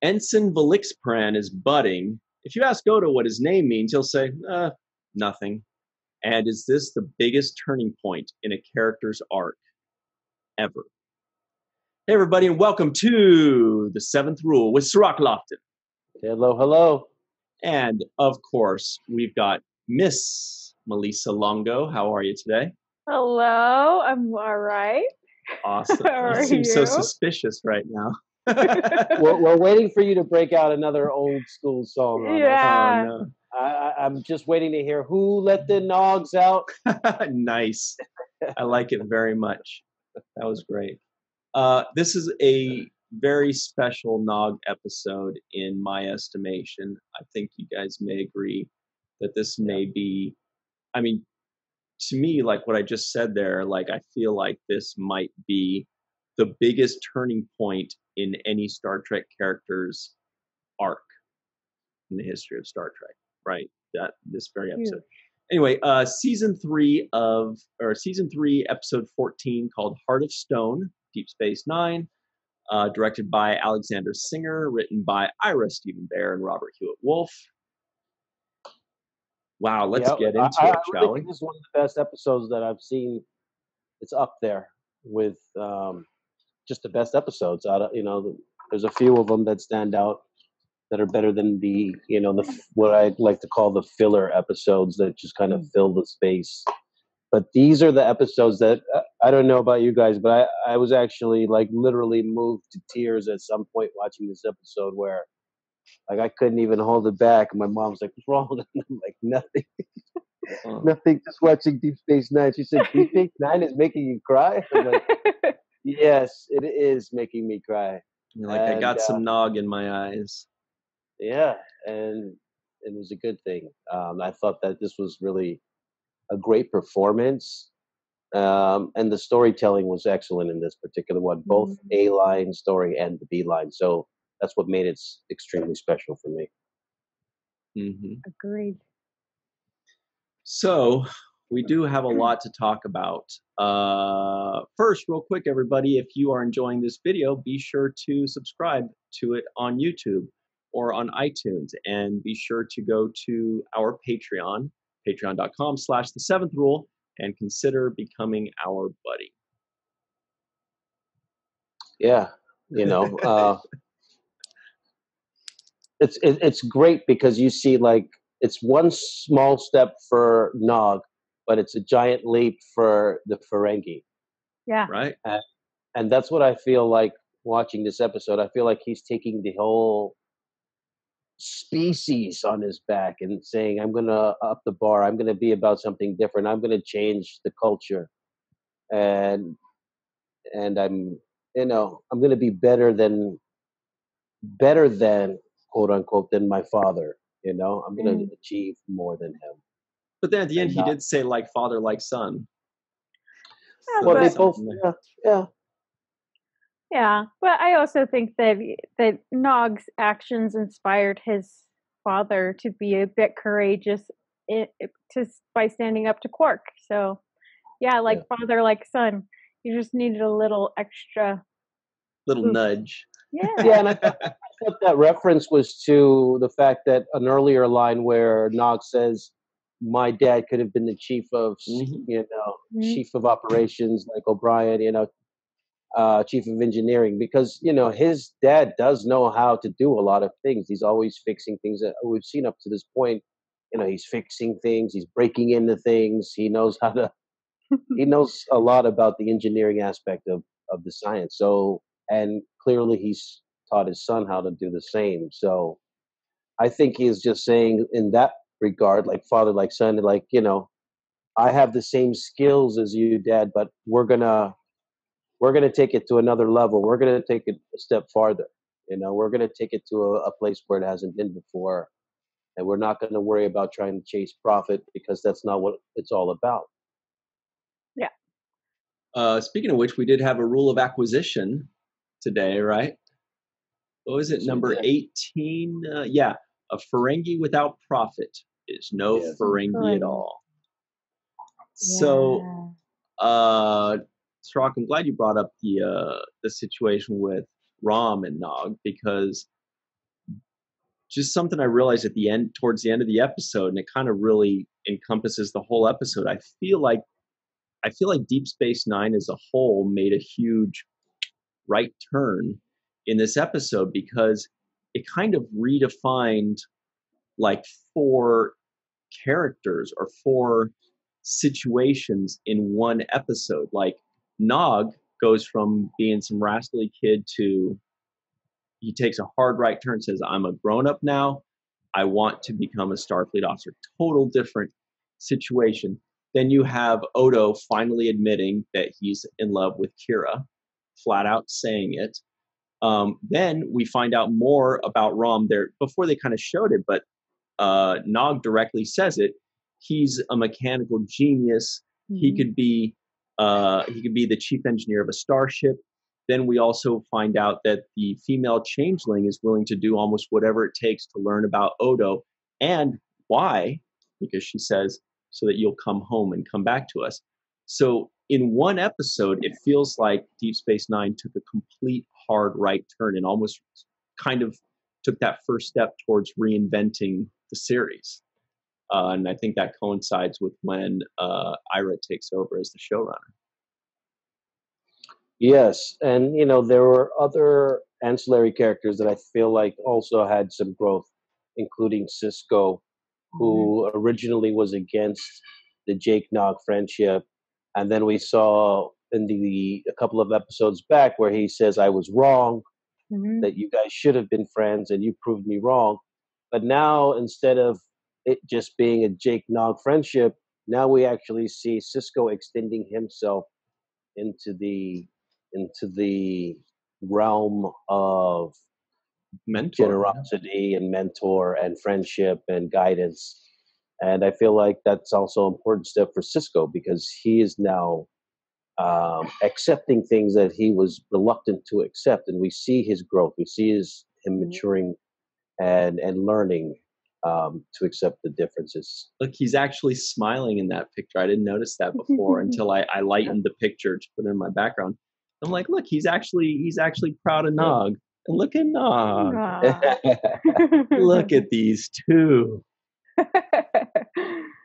Ensign Velixpran is budding. If you ask Odo what his name means, he'll say, nothing. And is this the biggest turning point in a character's arc ever? Hey, everybody, and welcome to The Seventh Rule with Cirroc Lofton. Hello, hello. And, of course, we've got Miss Malissa Longo. How are you today? Hello, I'm all right. Awesome. How are You seem so you? suspicious right now. We're waiting for you to break out another old school song on us. Yeah. Oh, I'm just waiting to hear who let the Nogs out. no. Nice. I like it very much. That was great. This is a very special Nog episode in my estimation. I think you guys may agree that this may be, I mean, to me, like what I just said there, like I feel like this might be the biggest turning point in any Star Trek character's arc in the history of Star Trek, right? This very episode. Anyway, season 3, episode 14, called Heart of Stone, Deep Space Nine, directed by Alexander Singer, written by Ira Stephen Bear and Robert Hewitt Wolf. Wow, let's get into it, shall we? This is one of the best episodes that I've seen. It's up there with just the best episodes. There's a few of them that stand out that are better than the what I like to call the filler episodes that just kind of fill the space. But these are the episodes that I don't know about you guys, but I was actually like literally moved to tears at some point watching this episode where like I couldn't even hold it back. My mom's like, "What's wrong?" I'm like, "Nothing, nothing. Just watching Deep Space Nine." She said, "Deep Space Nine is making you cry." I'm like, "Yes, it is making me cry." You're like, I got some Nog in my eyes. Yeah, and it was a good thing. I thought that this was really a great performance, and the storytelling was excellent in this particular one, both A-line story and the B-line. So that's what made it extremely special for me. Mm-hmm. Agreed. So we do have a lot to talk about. First, real quick, everybody, if you are enjoying this video, be sure to subscribe to it on YouTube or on iTunes, and be sure to go to our Patreon, patreon.com/the7th-rule, and consider becoming our buddy. Yeah, it's great because you see like it's one small step for Nog, but it's a giant leap for the Ferengi. Yeah. Right. And that's what I feel like watching this episode. I feel like he's taking the whole species on his back and saying, I'm going to up the bar. I'm going to be about something different. I'm going to change the culture. And I'm going to be better than quote unquote than my father. I'm going to achieve more than him. But then at the end, he did say like father, like son. Yeah, well, they both, yeah. Yeah, but I also think that Nog's actions inspired his father to be a bit courageous by standing up to Quark. So, father, like son. You just needed a little extra nudge. Yeah. Yeah, and I thought that reference was to the fact that an earlier line where Nog says, "My dad could have been the chief of, chief of operations like O'Brien, chief of engineering," because his dad does know how to do a lot of things. He's always fixing things that we've seen up to this point. He's fixing things. He's breaking into things. He knows how to. He knows a lot about the engineering aspect of the science. So, and clearly he's taught his son how to do the same. So, I think he's just saying in that regard, like father, like son, like I have the same skills as you, Dad, but we're gonna take it to another level. We're gonna take it a step farther. We're gonna take it to a place where it hasn't been before, and we're not gonna worry about trying to chase profit because that's not what it's all about. Yeah. Speaking of which, we did have a rule of acquisition today, right? What was it, number 18? A Ferengi without profit is no Ferengi at all. Yeah. So, Cirroc, I'm glad you brought up the situation with Rom and Nog, because just something I realized at the end, towards the end of the episode, and it kind of really encompasses the whole episode. I feel like Deep Space Nine as a whole made a huge right turn in this episode because it kind of redefined like 4 characters or 4 situations in one episode. Like Nog goes from being some rascally kid to he takes a hard right turn, says, I'm a grown up now. I want to become a Starfleet officer. Total different situation. Then you have Odo finally admitting that he's in love with Kira, flat out saying it. Then we find out more about Rom there before they kind of showed it, but Nog directly says it. He's a mechanical genius. Mm-hmm. He could be the chief engineer of a starship. Then we also find out that the female changeling is willing to do almost whatever it takes to learn about Odo. And why? Because she says, so that you'll come home and come back to us. So in one episode, it feels like Deep Space Nine took a complete hard right turn and almost kind of took that first step towards reinventing the series. And I think that coincides with when Ira takes over as the showrunner. Yes, and there were other ancillary characters that I feel like also had some growth, including Sisko, who originally was against the Jake Nog friendship, and then we saw in a couple of episodes back where he says, I was wrong, that you guys should have been friends and you proved me wrong. But now, instead of it just being a Jake Nog friendship, now we actually see Sisko extending himself into the realm of generosity and mentor and friendship and guidance. And I feel like that's also an important step for Sisko because he is now accepting things that he was reluctant to accept. And we see his growth. We see him maturing and learning to accept the differences. Look, he's actually smiling in that picture. I didn't notice that before until I lightened the picture to put it in my background. I'm like, look, he's actually proud of Nog. And look at Nog. Look at these two.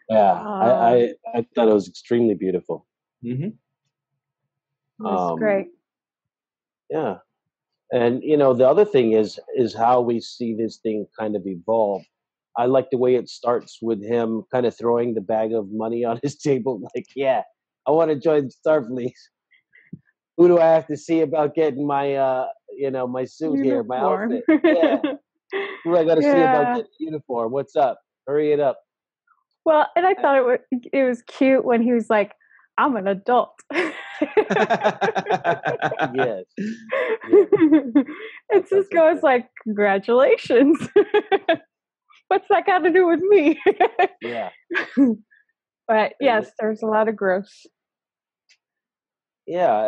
Yeah, I thought it was extremely beautiful. Mm-hmm. That's great. Yeah. And, the other thing is how we see this thing kind of evolve. I like the way it starts with him kind of throwing the bag of money on his table. Like, yeah, I want to join Starfleet. Who do I have to see about getting my, my suit here, my outfit? Yeah. Who do I got to see about getting a uniform? What's up? Hurry it up. Well, and I thought it was cute when he was like, I'm an adult. Yes. And Sisko is like, congratulations. What's that got to do with me? Yeah. But yes, there's a lot of growth. Yeah,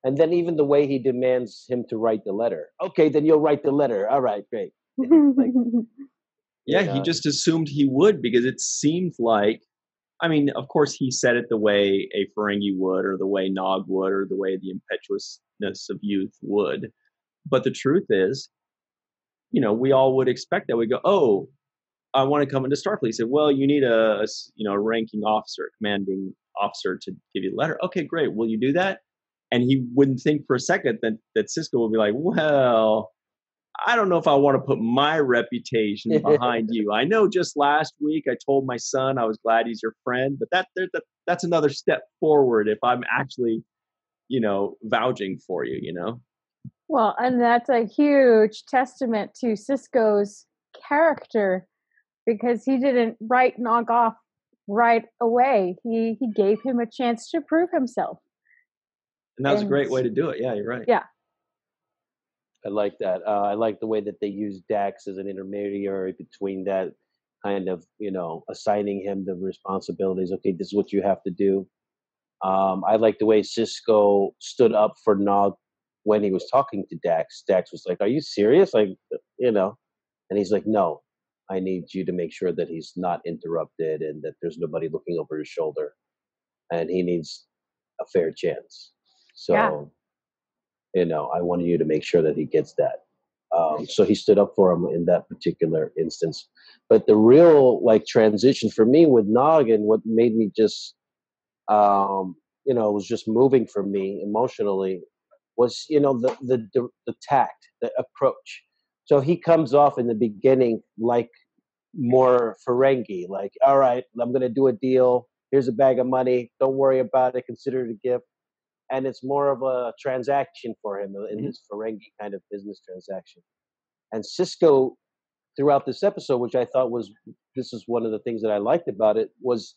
and then even the way he demands him to write the letter. Okay, then you'll write the letter. All right, great. Like, he just assumed he would because it seemed like, I mean, of course he said it the way a Ferengi would or the way Nog would or the way the impetuousness of youth would. But the truth is, we all would expect that. We go, oh, I want to come into Starfleet. He said, well, you need a ranking officer, commanding officer to give you a letter. Okay, great. Will you do that? And he wouldn't think for a second that Sisko would be like, well, I don't know if I want to put my reputation behind you. I know just last week I told my son I was glad he's your friend, but that's another step forward if I'm actually, vouching for you, Well, and that's a huge testament to Sisko's character because he didn't write Nog off right away. He gave him a chance to prove himself. And that was a great way to do it. Yeah, you're right. Yeah. I like that. I like the way that they use Dax as an intermediary between that kind of, assigning him the responsibilities. Okay, this is what you have to do. I like the way Sisko stood up for Nog when he was talking to Dax. Dax was like, are you serious? Like, and he's like, no, I need you to make sure that he's not interrupted and that there's nobody looking over his shoulder. And he needs a fair chance. So, I wanted you to make sure that he gets that. So he stood up for him in that particular instance. But the real like transition for me with Nog, and what made me just was just moving for me emotionally, was the tact, the approach. So he comes off in the beginning like more Ferengi, like, all right, I'm going to do a deal. Here's a bag of money. Don't worry about it. Consider it a gift. And it's more of a transaction for him in this Ferengi kind of business transaction. And Sisko, throughout this episode, which I thought this is one of the things that I liked about it, was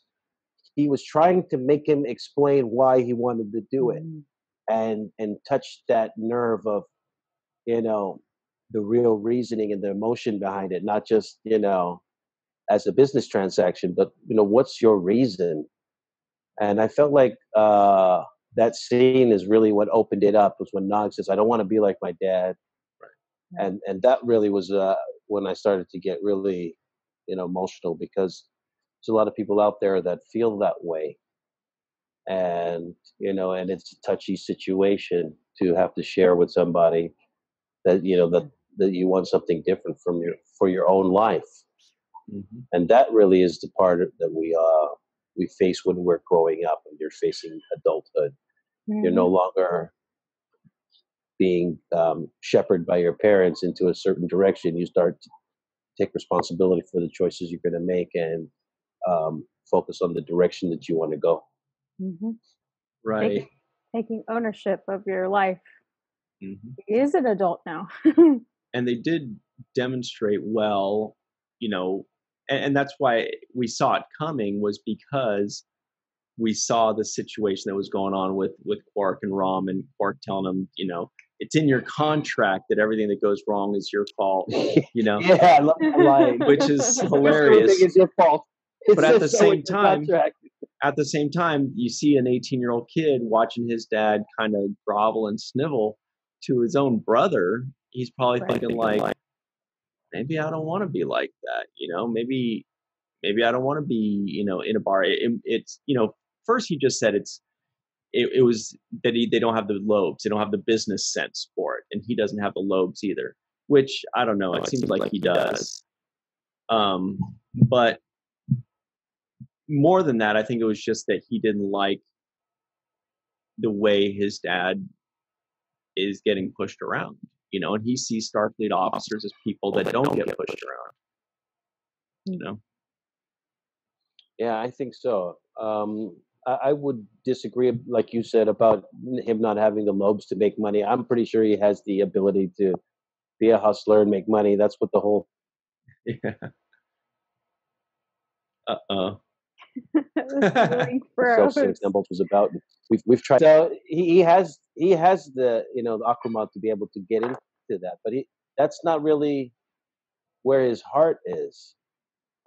he was trying to make him explain why he wanted to do it, and touch that nerve of, the real reasoning and the emotion behind it, not just, as a business transaction, but, what's your reason? And I felt like that scene is really what opened it up, was when Nog says, I don't want to be like my dad. Right. And that really was when I started to get really, emotional, because there's a lot of people out there that feel that way. And, and it's a touchy situation to have to share with somebody that, that you want something different for your own life. Mm-hmm. And that really is the part that we face when we're growing up and you're facing adulthood. Mm-hmm. You're no longer being shepherded by your parents into a certain direction. You start to take responsibility for the choices you're going to make, and focus on the direction that you want to go. Mm-hmm. Right. Taking ownership of your life. Mm-hmm. He is an adult now. And they did demonstrate well, and that's why we saw it coming, was because we saw the situation that was going on with Quark and Rom, and Quark telling him, it's in your contract that everything that goes wrong is your fault, Yeah, I love that line. Which is hilarious. Everything is your fault. But at the same time, you see an 18-year-old kid watching his dad kind of grovel and snivel to his own brother. He's probably thinking like, maybe I don't want to be like that, maybe I don't want to be, in a bar. It's, first he just said it was that they don't have the lobes. They don't have the business sense for it. And he doesn't have the lobes either, which I don't know. It seems like he does. But more than that, I think it was just that he didn't like the way his dad is getting pushed around, and he sees Starfleet officers as people that don't get pushed around, Yeah, I think so. I would disagree, like you said, about him not having the lobes to make money. I'm pretty sure he has the ability to be a hustler and make money. That's what the whole self-symbols was about. We've tried. So he has the the Akramant to be able to get into that, but that's not really where his heart is.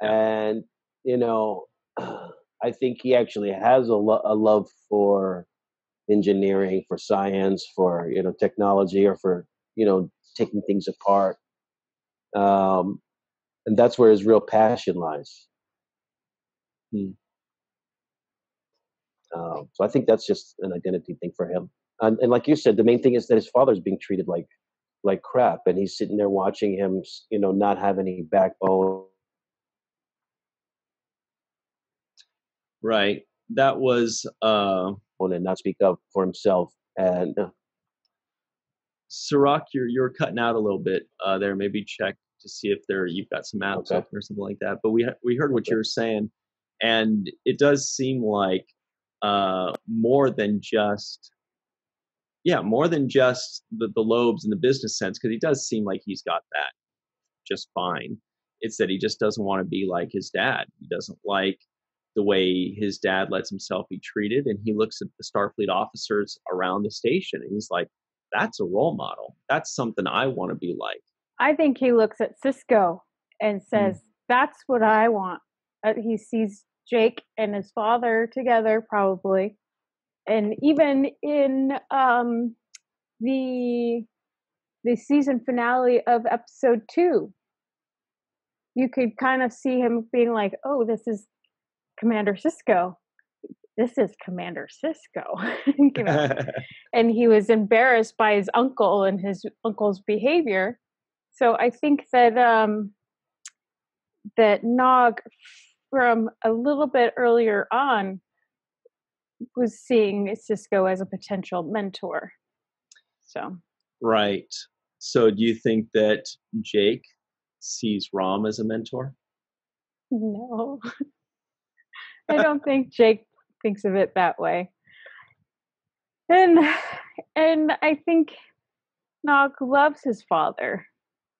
And I think he actually has a love for engineering, for science, for technology, or for taking things apart, and that's where his real passion lies. So I think that's just an identity thing for him. And like you said, the main thing is that his father's being treated like crap, and he's sitting there watching him, not have any backbone. Right. That was and not speak up for himself. And Cirroc, you're cutting out a little bit there. Maybe check to see if you've got some apps open or something like that. But we heard what you were saying, and it does seem like more than just the lobes and the business sense, because he does seem like he's got that just fine. It's that he just doesn't want to be like his dad. He doesn't like the way his dad lets himself be treated, and he looks at the Starfleet officers around the station and he's like, that's a role model. That's something I want to be like. I think he looks at Sisko and says, that's what I want. He sees Jake and his father together, probably. And even in the season finale of episode 2, you could kind of see him being like, oh, this is Commander Sisko. This is Commander Sisko. And he was embarrassed by his uncle and his uncle's behavior. So I think that that Nog, from a little bit earlier on, was seeing Sisko as a potential mentor. So Right. So do you think that Jake sees Rom as a mentor? no, I don't think Jake thinks of it that way. And I think Nog loves his father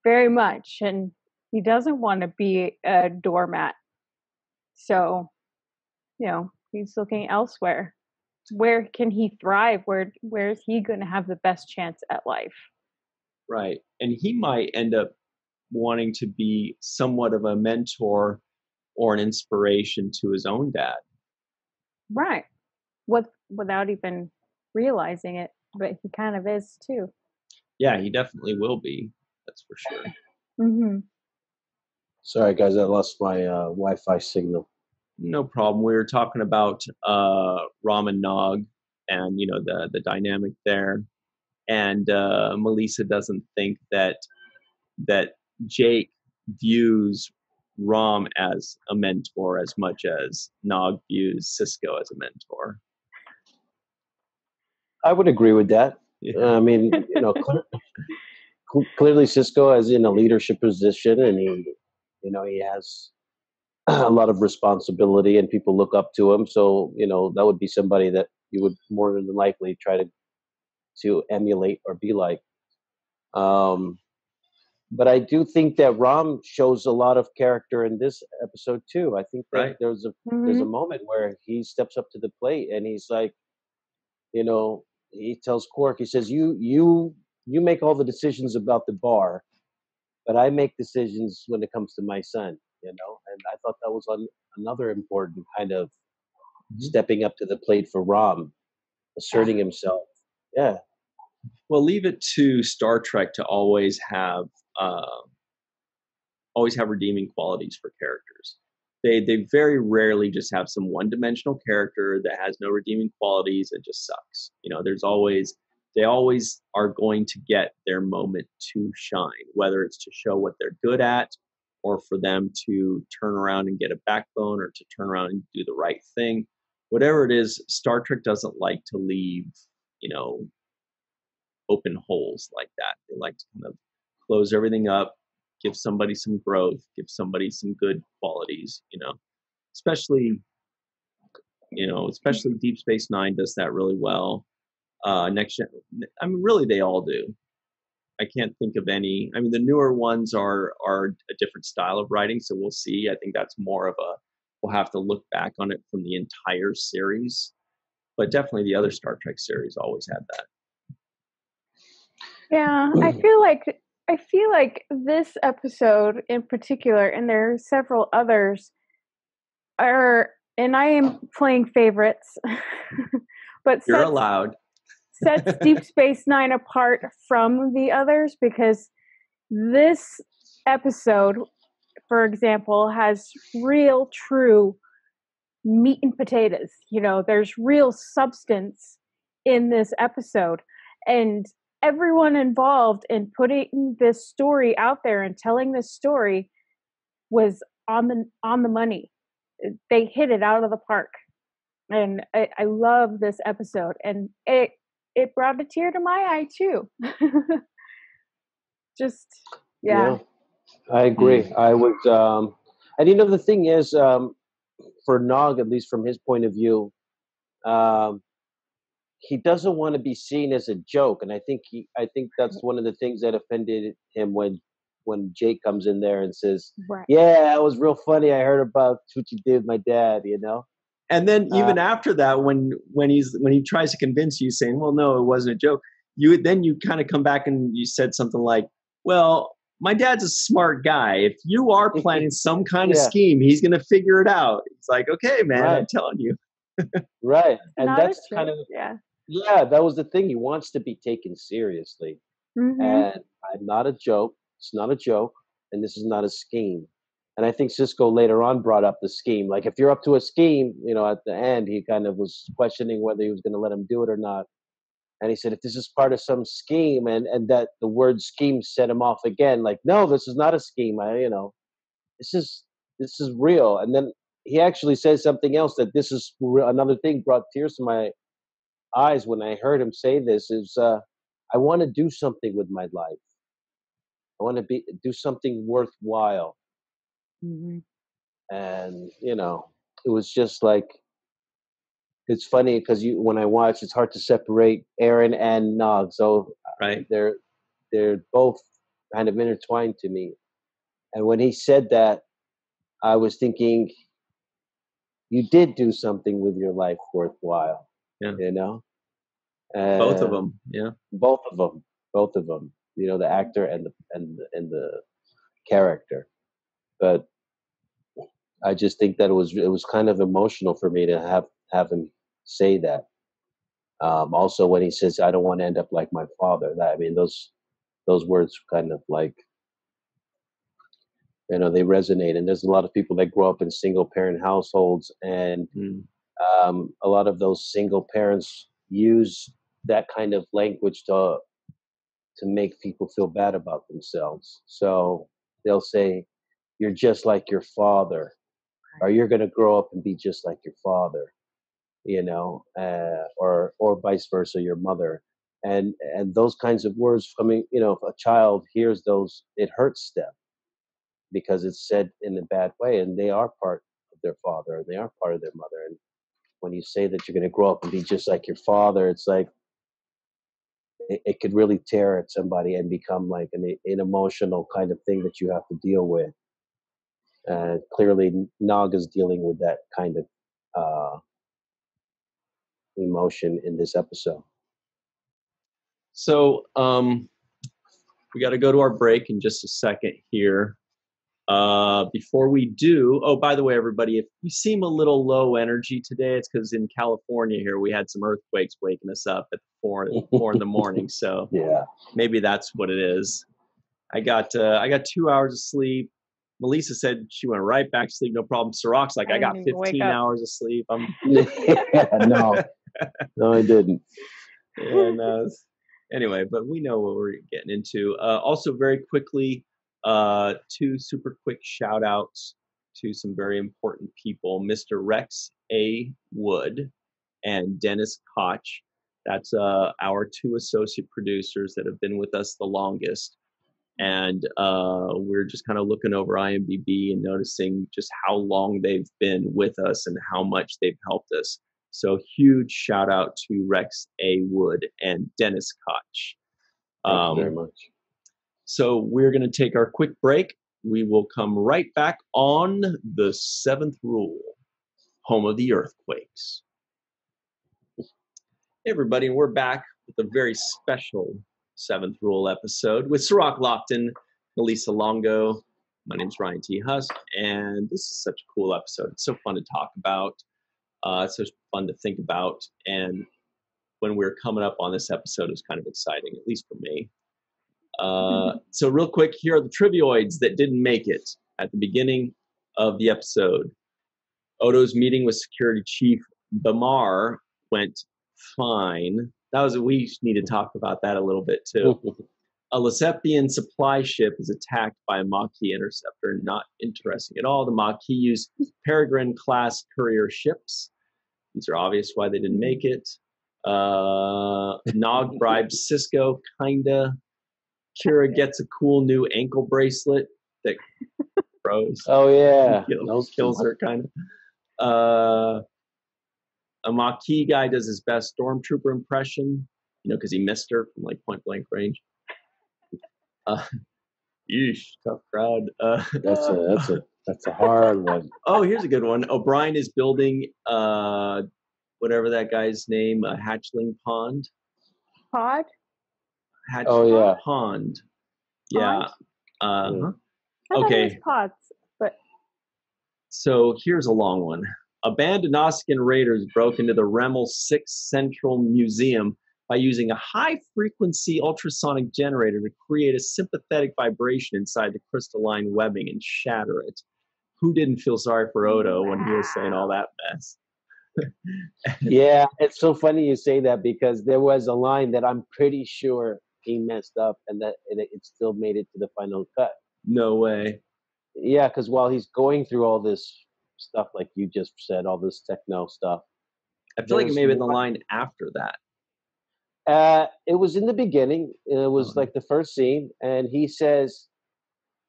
very much, and he doesn't want to be a doormat. So, he's looking elsewhere. Where can he thrive? Where is he going to have the best chance at life? Right. And he might end up wanting to be somewhat of a mentor or an inspiration to his own dad. Right. Without even realizing it, but he kind of is too. Yeah, he definitely will be. That's for sure. Mm-hmm. Sorry, guys, I lost my Wi-Fi signal. No problem. We were talking about Rom and Nog, and the dynamic there. And Malissa doesn't think that Jake views Rom as a mentor as much as Nog views Sisko as a mentor. I would agree with that. Yeah. I mean, clearly Sisko is in a leadership position, and he has a lot of responsibility, and people look up to him. So that would be somebody that you would more than likely try to emulate or be like. But I do think that Rom shows a lot of character in this episode too. I think that Right. there's a moment where he steps up to the plate and he's like, he tells Quark, he says, you make all the decisions about the bar, but I make decisions when it comes to my son, and I thought that was another important kind of stepping up to the plate for Rom, asserting himself. Yeah. Well, leave it to Star Trek to always have redeeming qualities for characters. They very rarely just have some one-dimensional character that has no redeeming qualities and just sucks. They always are going to get their moment to shine, whether it's to show what they're good at, or for them to turn around and get a backbone, or to turn around and do the right thing. Whatever it is, Star Trek doesn't like to leave, open holes like that. They like to kind of close everything up, give somebody some growth, give somebody some good qualities, especially Deep Space Nine does that really well. Next Gen, really they all do. I can't think of any. The newer ones are a different style of writing, so we'll see. I think that's more of we'll have to look back on it from the entire series, but definitely the other Star Trek series always had that. Yeah, I feel like this episode in particular, and there are several others, and I am playing favorites, but you're allowed. Sets Deep Space Nine apart from the others, because this episode, for example, has real, true meat and potatoes. There's real substance in this episode, and everyone involved in putting this story out there and telling this story was on the money. They hit it out of the park, and I love this episode, and it brought a tear to my eye too. Just yeah. I agree. I would, and the thing is, for Nog, at least from his point of view, he doesn't want to be seen as a joke, and I think that's one of the things that offended him when Jake comes in there and says, right. "Yeah, that was real funny. I heard about what you did with my dad." And then even after that, when he tries to convince you, saying, "Well, no, it wasn't a joke," you kind of come back and you said something like, "Well, my dad's a smart guy. If you are planning some kind of scheme, he's going to figure it out." It's like, okay, man, right. I'm telling you. Right, and Not that's kind of that was the thing. He wants to be taken seriously, and I'm not a joke. It's not a joke, and this is not a scheme. And I think Sisko later on brought up the scheme. Like, if you're up to a scheme, at the end, he kind of was questioning whether he was going to let him do it or not. And he said, if this is part of some scheme, and that the word scheme set him off again, like, no, this is not a scheme. This is real. And then he actually says something else, that this is another thing, brought tears to my eyes when I heard him say this, is I want to do something with my life. I want to do something worthwhile. Mm-hmm. And it was just like, it's funny because when I watch, it's hard to separate Aron and Nog. So right, they're both kind of intertwined to me. And when he said that, I was thinking, you did do something with your life worthwhile. Yeah. Both of them. Yeah. Both of them. The actor and the character. But I just think that it was kind of emotional for me to have him say that. Also, when he says, "I don't want to end up like my father," those words kind of like, they resonate. And there's a lot of people that grow up in single parent households, and a lot of those single parents use that kind of language to make people feel bad about themselves. So they'll say, "You're just like your father," or "You're going to grow up and be just like your father," or vice versa, your mother. And those kinds of words coming, if a child hears those, it hurts them because it's said in a bad way, and they are part of their father, and they are part of their mother. And when you say that you're going to grow up and be just like your father, it's like, it could really tear at somebody and become like an emotional kind of thing that you have to deal with. Clearly, Nog is dealing with that kind of emotion in this episode. So we got to go to our break in just a second here. Before we do, oh, by the way, everybody, if we seem a little low energy today, it's because in California here we had some earthquakes waking us up at 4 in the morning. So yeah, maybe that's what it is. I got 2 hours of sleep. Melissa said she went right back to sleep, no problem. Cirroc's like, I got 15 hours of sleep. No, I didn't. And anyway, but we know what we're getting into. Also, very quickly, 2 super quick shout outs to some very important people, Mr. Rex A. Wood and Dennis Koch. That's our 2 associate producers that have been with us the longest. And we're just kind of looking over IMDb and noticing just how long they've been with us and how much they've helped us. So huge shout out to Rex A. Wood and Dennis Koch. Thank you very much. So we're going to take our quick break. We will come right back on the 7th Rule, home of the earthquakes. Hey everybody, we're back with a very special 7th Rule episode with Cirroc, Lofton, Malissa Longo. My name's Ryan T. Husk, and this is such a cool episode. It's so fun to talk about. It's so fun to think about, and when we were coming up on this episode, it was kind of exciting, at least for me. So real quick, here are the trivioids that didn't make it at the beginning of the episode. Odo's meeting with Security Chief Bamar went fine. We need to talk about that a little bit too. A Leseptian supply ship is attacked by a Maquis interceptor. Not interesting at all. The Maquis use Peregrine-class courier ships. These are obvious why they didn't make it. Nog bribes Sisko, kinda. Kira gets a cool new ankle bracelet that froze. Oh yeah, kills her kind of. A Maquis guy does his best stormtrooper impression, because he missed her from like point blank range. Yeesh, tough crowd. That's a hard one. Oh, here's a good one. O'Brien is building whatever that guy's name, a hatchling pond. Pod? Pond. Yeah. Okay. It was pods, but so here's a long one. A band of Nausicaan raiders broke into the Remel 6 Central Museum by using a high-frequency ultrasonic generator to create a sympathetic vibration inside the crystalline webbing and shatter it. Who didn't feel sorry for Odo when he was saying all that mess? Yeah, it's so funny you say that because there was a line that I'm pretty sure he messed up, and it still made it to the final cut. No way. Yeah, because while he's going through all this stuff, like you just said, all this techno stuff, I feel like it there's may have been the one- line after that. it was in the beginning. It was like the first scene, and he says,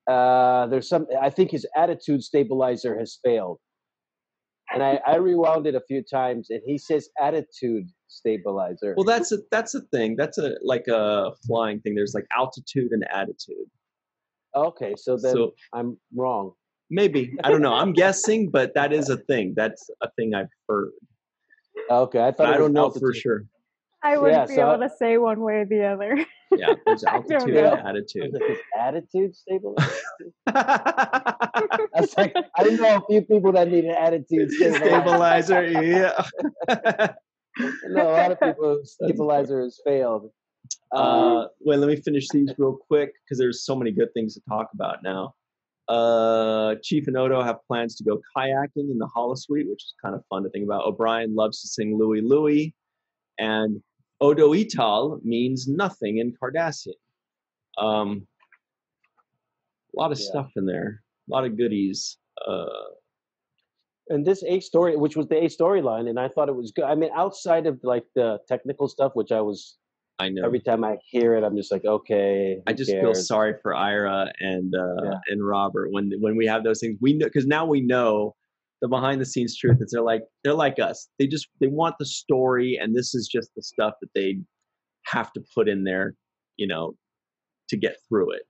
"There's some. I think his attitude stabilizer has failed." And I rewound it a few times, and he says attitude stabilizer. Well, that's a thing. That's like a flying thing. There's like altitude and attitude. Okay, so then So I'm wrong. maybe, I don't know. I'm guessing, but that is a thing. That's a thing I've heard. Okay, I thought I it was don't know altitude. for sure. I wouldn't Yeah, be so- able to say one way or the other. Yeah, there's I don't altitude know. and I was attitude. like, is attitude stabilizer? I was like, I don't know a few people that need an attitude stabilizer. Stabilizer, yeah. No, a lot of people stabilizer has failed. Well, let me finish these real quick because there's so many good things to talk about now. Chief and Odo have plans to go kayaking in the holosuite, which is kind of fun to think about. O'Brien loves to sing Louie Louie, and Odo Ital means nothing in Cardassian. A lot of stuff in there, a lot of goodies. And this A story, which was the A storyline, and I thought it was good. I mean, outside of like the technical stuff, which I know. every time I hear it, I'm just like, okay. I just feel sorry for Ira and Robert when we have those things. We know because now we know the behind the scenes truth. Is they're like us. They want the story, and this is just the stuff that they have to put in there, to get through it.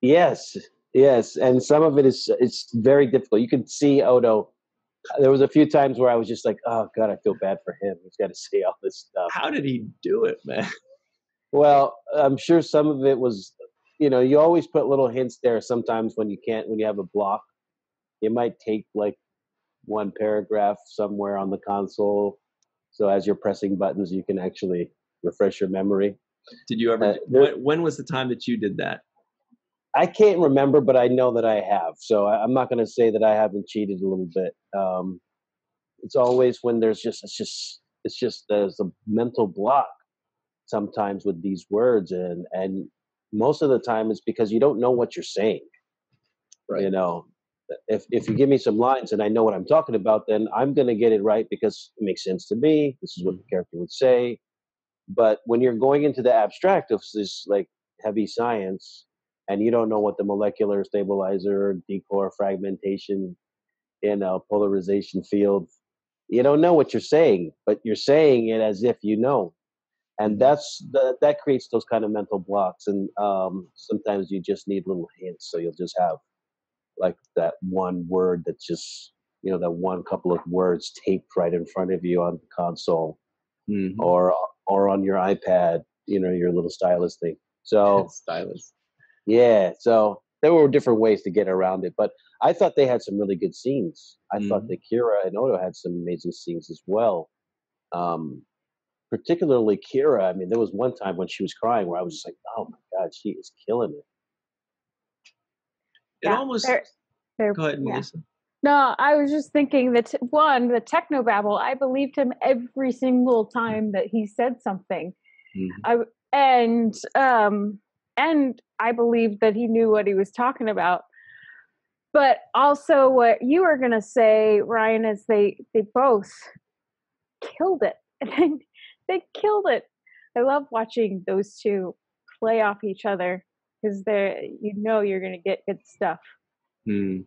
Yes, and some of it's very difficult. You can see Odo. There was a few times where I was just like, oh God, I feel bad for him. He's got to say all this stuff. How did he do it, man? Well, I'm sure some of it was, you always put little hints there. Sometimes when you have a block, you might take like one paragraph somewhere on the console. So as you're pressing buttons, you can actually refresh your memory. Did you ever? When was the time that you did that? I can't remember, but I know that I have. So I'm not going to say that I haven't cheated a little bit. It's always when there's there's a mental block sometimes with these words, and most of the time it's because you don't know what you're saying. Right. If you give me some lines and I know what I'm talking about, then I'm going to get it right because it makes sense to me. This is what the character would say. But when you're going into the abstract of this like heavy science, and you don't know what the molecular stabilizer, decor, fragmentation, polarization field, you don't know what you're saying, but you're saying it as if you know. And that creates those kind of mental blocks. And sometimes you just need little hints. So you'll just have like that one word that's just, that one couple of words taped right in front of you on the console or on your iPad, your little stylus thing. So stylus. Yeah, so there were different ways to get around it, but I thought they had some really good scenes. I thought that Kira and Odo had some amazing scenes as well. Particularly Kira. I mean, there was one time when she was crying where I was just like, "Oh my God, she is killing it." It almost. Go ahead, Melissa. No, I was just thinking that the technobabble. I believed him every single time that he said something. And I believed that he knew what he was talking about. But also what you were going to say, Ryan, is they both killed it. They killed it. I love watching those two play off each other because you're going to get good stuff. The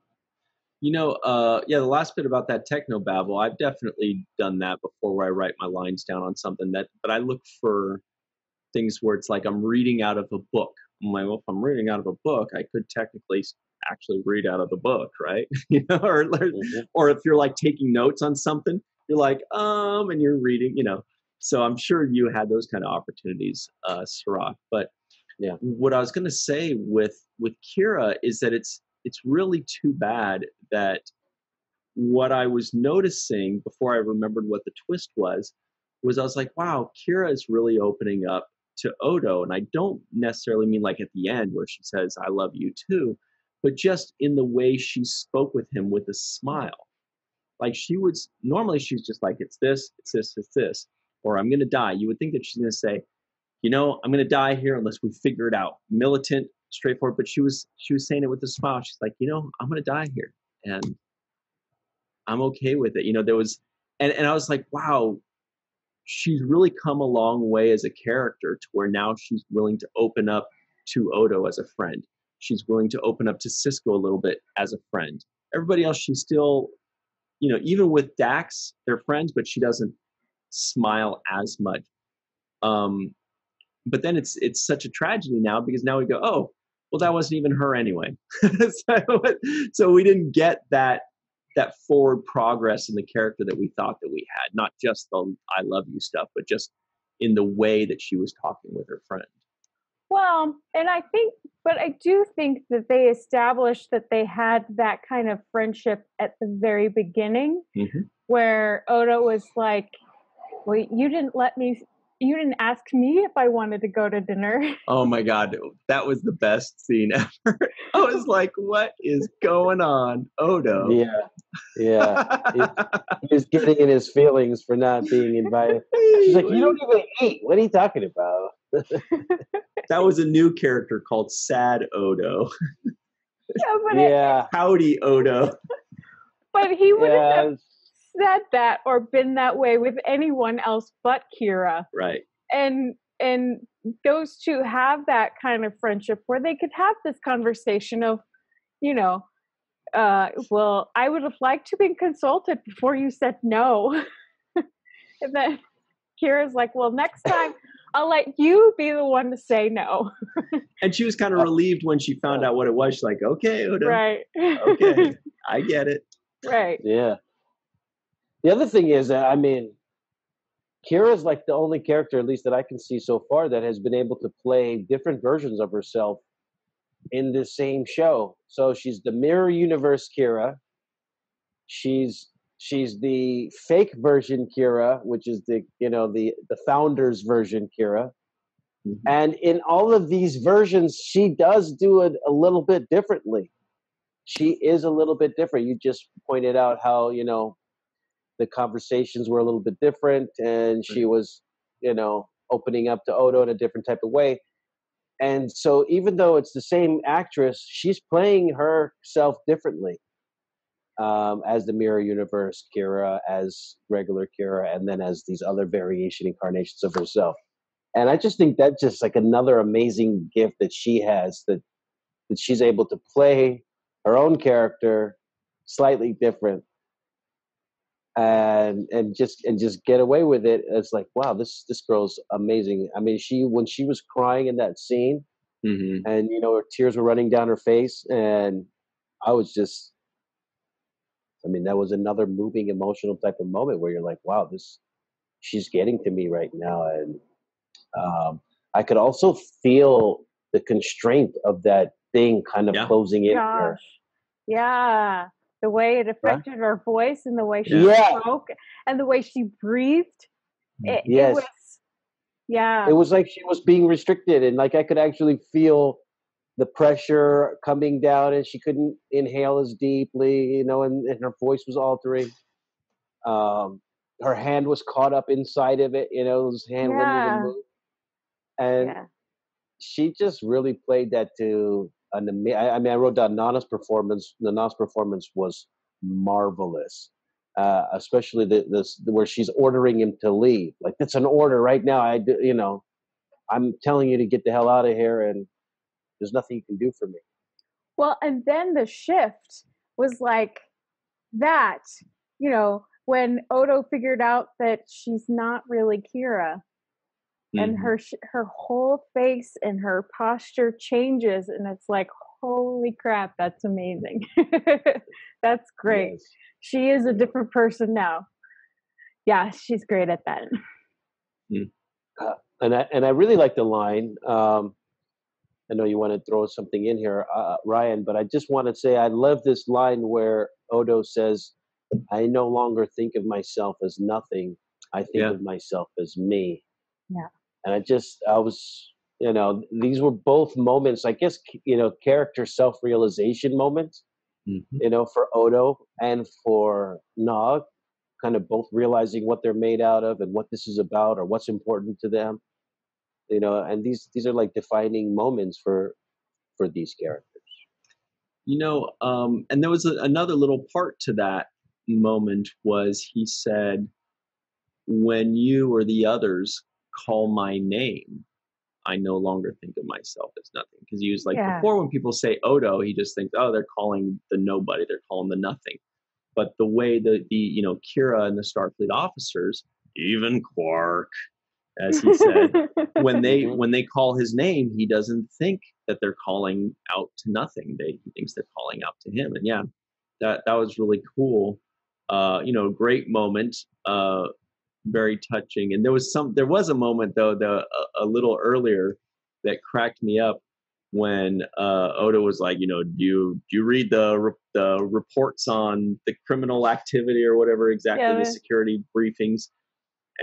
last bit about that technobabble, I've definitely done that before where I write my lines down on something but I look for things where it's like I'm reading out of a book. I'm like, well, if I'm reading out of a book, I could technically actually read out of the book, right? Or if you're like taking notes on something, you're like, and you're reading, So I'm sure you had those kind of opportunities, Cirroc. But yeah, what I was going to say with Kira is that it's really too bad that what I was noticing before I remembered what the twist was I was like, wow, Kira is really opening up to Odo. And I don't necessarily mean like at the end where she says, I love you too, but just in the way she spoke with him with a smile. like normally she's just like, it's this, or I'm going to die. You would think that she's going to say, I'm going to die here unless we figure it out. Militant, straightforward. But she was saying it with a smile. She's like, I'm going to die here, and I'm okay with it. There was, and I was like, wow, she's really come a long way as a character to where now she's willing to open up to Odo as a friend. She's willing to open up to Sisko a little bit as a friend. Everybody else, she's still, even with Dax, they're friends, but she doesn't smile as much. But then it's such a tragedy now, because now we go, oh, well, that wasn't even her anyway. So we didn't get that forward progress in the character that we thought that we had, not just the I love you stuff, but just in the way that she was talking with her friend. Well, and I do think that they established that they had that kind of friendship at the very beginning, where Odo was like, well, you didn't ask me if I wanted to go to dinner. Oh my God, that was the best scene ever. I was like, what is going on, Odo? Yeah. He was getting in his feelings for not being invited. She's like, you don't even eat. What are you talking about? That was a new character called Sad Odo. Howdy, Odo. But he wouldn't have said that or been that way with anyone else but Kira. Right. And those two have that kind of friendship where they could have this conversation of, well, I would have liked to be consulted before you said no. And then Kira's like, well, next time I'll let you be the one to say no. And she was kind of relieved when she found out what it was. She's like, okay, Odo. Right. Okay, I get it. Right. Yeah. The other thing is, Kira's like the only character, at least that I can see so far, that has been able to play different versions of herself in the same show. So she's the mirror universe Kira. She's the fake version Kira, which is the founder's version Kira. And in all of these versions, she does do it a little bit differently. She is a little bit different. You just pointed out how, the conversations were a little bit different, and she was, opening up to Odo in a different type of way. And so even though it's the same actress, she's playing herself differently, as the mirror universe Kira, as regular Kira, and then as these other variation incarnations of herself. And I just think that's just like another amazing gift that she has, that she's able to play her own character slightly different, and just get away with it. It's like, wow, this girl's amazing. I mean, when she was crying in that scene, and her tears were running down her face, and I was just, that was another moving, emotional type of moment where you're like, wow, she's getting to me right now. And I could also feel the constraint of that thing kind of closing in her. Yeah. The way it affected her voice, and the way she spoke, and the way she breathed. It was, it was like she was being restricted, and like I could actually feel the pressure coming down, and she couldn't inhale as deeply, and her voice was altering. Her hand was caught up inside of it, his hand wouldn't even move. And she just really played that to an amazing. I wrote down Nana's performance. The Nana's performance was marvelous, especially where she's ordering him to leave. Like, that's an order right now. I'm telling you to get the hell out of here, and there's nothing you can do for me. Well, and then the shift was like that. When Odo figured out that she's not really Kira. And her whole face and her posture changes, and it's like, holy crap, that's amazing. That's great. Yes. She is a different person now. Yeah, she's great at that. And I really like the line. I know you want to throw something in here, Ryan, but I just want to say I love this line where Odo says, "I no longer think of myself as nothing. I think of myself as me." Yeah. And I was, these were both moments, I guess, character self-realization moments for Odo and for Nog, kind of both realizing what they're made out of and what this is about or what's important to them. And these are like defining moments for these characters. And there was another little part to that moment was he said, when you or the others call my name, I no longer think of myself as nothing. Because he was like, before when people say Odo, he just thinks, oh, they're calling the nobody, they're calling the nothing. But the way the Kira and the Starfleet officers, even Quark, as he said, when they call his name, he doesn't think that they're calling out to nothing. He thinks they're calling out to him. And that was really cool. Great moment. Very touching. And there was a moment though, a little earlier that cracked me up when Odo was like, do you read the reports on the criminal activity or whatever exactly, the security briefings?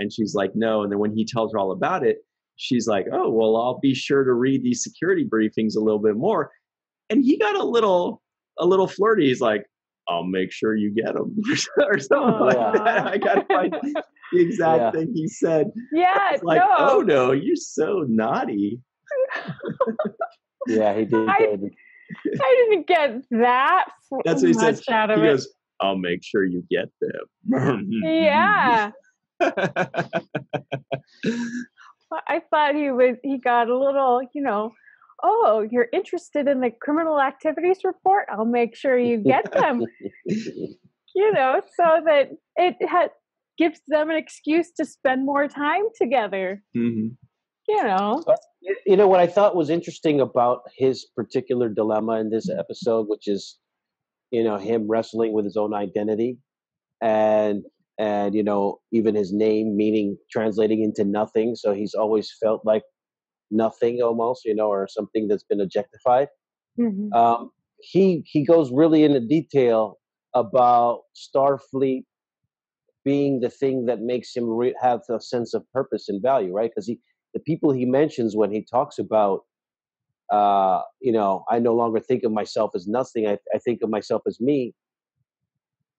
And she's like, no. And then when he tells her all about it, she's like, oh, well, I'll be sure to read these security briefings a little bit more. And he got a little flirty. He's like, I'll make sure you get them or something like that. I got to find the exact thing he said. Yeah, it's like, oh no, you're so naughty. Yeah, he did. I didn't get that. That's what he says. Out of he goes, I'll make sure you get them. Yeah. I thought he got a little, oh, you're interested in the criminal activities report? I'll make sure you get them. So that it gives them an excuse to spend more time together. What I thought was interesting about his particular dilemma in this episode, which is, him wrestling with his own identity and even his name translating into nothing. So he's always felt like nothing almost, or something that's been objectified. He goes really into detail about Starfleet being the thing that makes him have a sense of purpose and value, right? Because the people he mentions when he talks about, I no longer think of myself as nothing. I think of myself as me.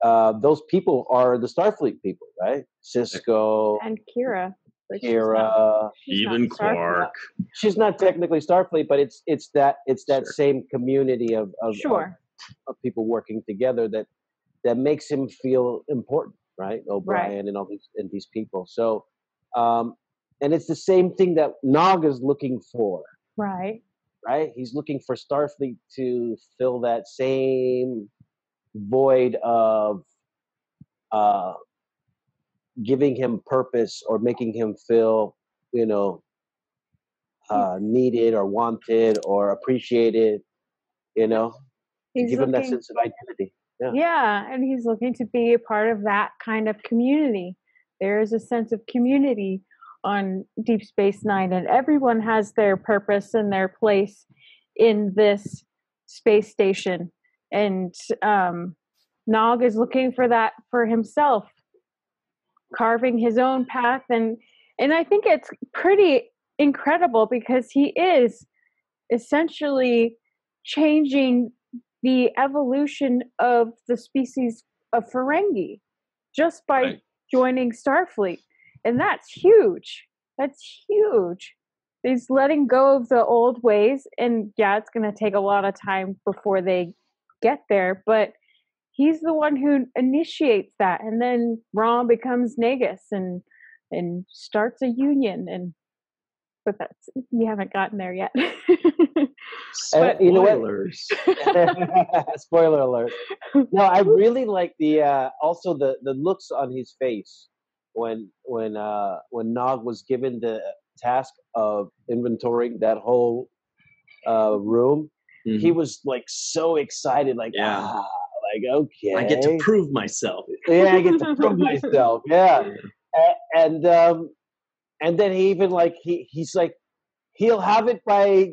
Those people are the Starfleet people, right? Sisko and Kira. Even Quark. She's not technically Starfleet, but it's that same community of people working together that makes him feel important, right? O'Brien and all these people. So, and it's the same thing that Nog is looking for. Right. Right. He's looking for Starfleet to fill that same void of giving him purpose or making him feel, needed or wanted or appreciated, give him that sense of identity. Yeah, and he's looking to be a part of that kind of community. There is a sense of community on Deep Space Nine, and everyone has their purpose and their place in this space station. And Nog is looking for that for himself, carving his own path, and I think it's pretty incredible because he is essentially changing the evolution of the species of Ferengi just by joining Starfleet. And that's huge. He's letting go of the old ways, and it's going to take a lot of time before they get there, but he's the one who initiates that, and then Rom becomes Nagus and starts a union, but that's, you haven't gotten there yet. But spoilers. Spoiler alert. No, I really like the also the looks on his face when Nog was given the task of inventorying that whole room. He was like so excited, like okay, I get to prove myself. Yeah, I get to prove myself. Yeah, and then he even he's like, he'll have it by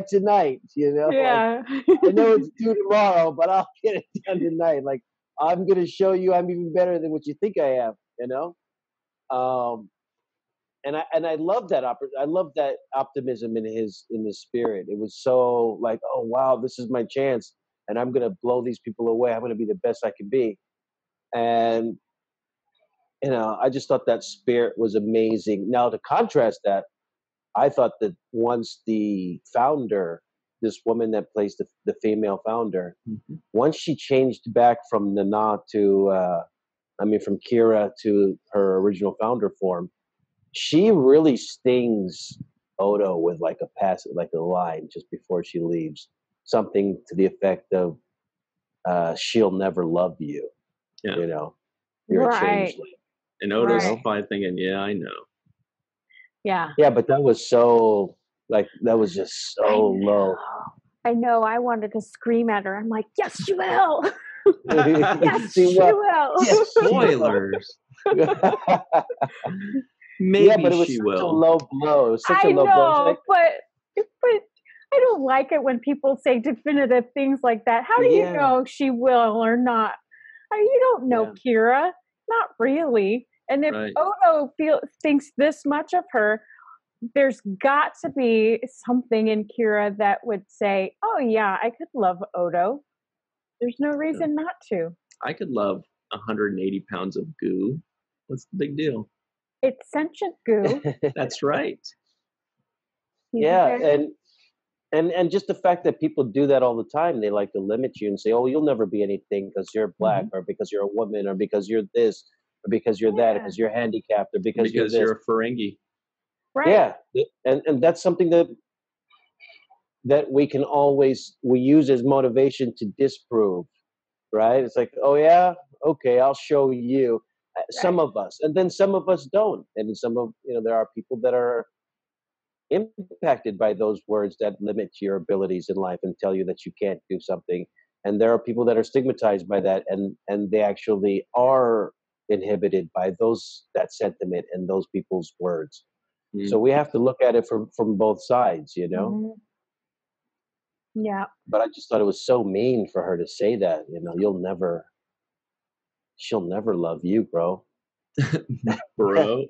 tonight. Yeah. I know it's due tomorrow, but I'll get it done tonight. Like, I'm gonna show you I'm even better than what you think I am. And I love that I love that optimism in his spirit. It was so like, oh wow, this is my chance. and I'm going to blow these people away. I'm going to be the best I can be. And, I just thought that spirit was amazing. Now, to contrast that, I thought that once the founder, this woman that plays the female founder, once she changed back from Nana to, from Kira to her original founder form, she really stings Odo with like a line just before she leaves, something to the effect of, "She'll never love you." Yeah. You're a changeling. And Odo's probably thinking, "Yeah, I know." Yeah. Yeah, but that was just so low. I know. I wanted to scream at her. I'm like, "Yes, you will." Yes, she will. Yes, spoilers. Maybe yeah, but it was she such will. a low blow. It was such I a low blow. know, but I don't like it when people say definitive things like that. How do you know she will or not? You don't know Kira, not really. And if Odo thinks this much of her, there's got to be something in Kira that would say, "Oh yeah, I could love Odo." There's no reason not to. I could love 180 pounds of goo. What's the big deal? It's sentient goo. That's right. Yeah, and just the fact that people do that all the time, they like to limit you and say, "Oh, you'll never be anything because you're black, or because you're a woman, or because you're this, or because you're that, or because you're handicapped, or because you're this." You're a Ferengi. Right. Yeah, and that's something that we use as motivation to disprove, right? It's like, "Oh yeah, okay, I'll show you." Some of us, and then some of us don't, and there are people that are impacted by those words that limit your abilities in life and tell you that you can't do something, and there are people that are stigmatized by that, and they actually are inhibited by that sentiment and those people's words. So we have to look at it from both sides, Yeah. But I just thought it was so mean for her to say that. She'll never love you, bro. Bro.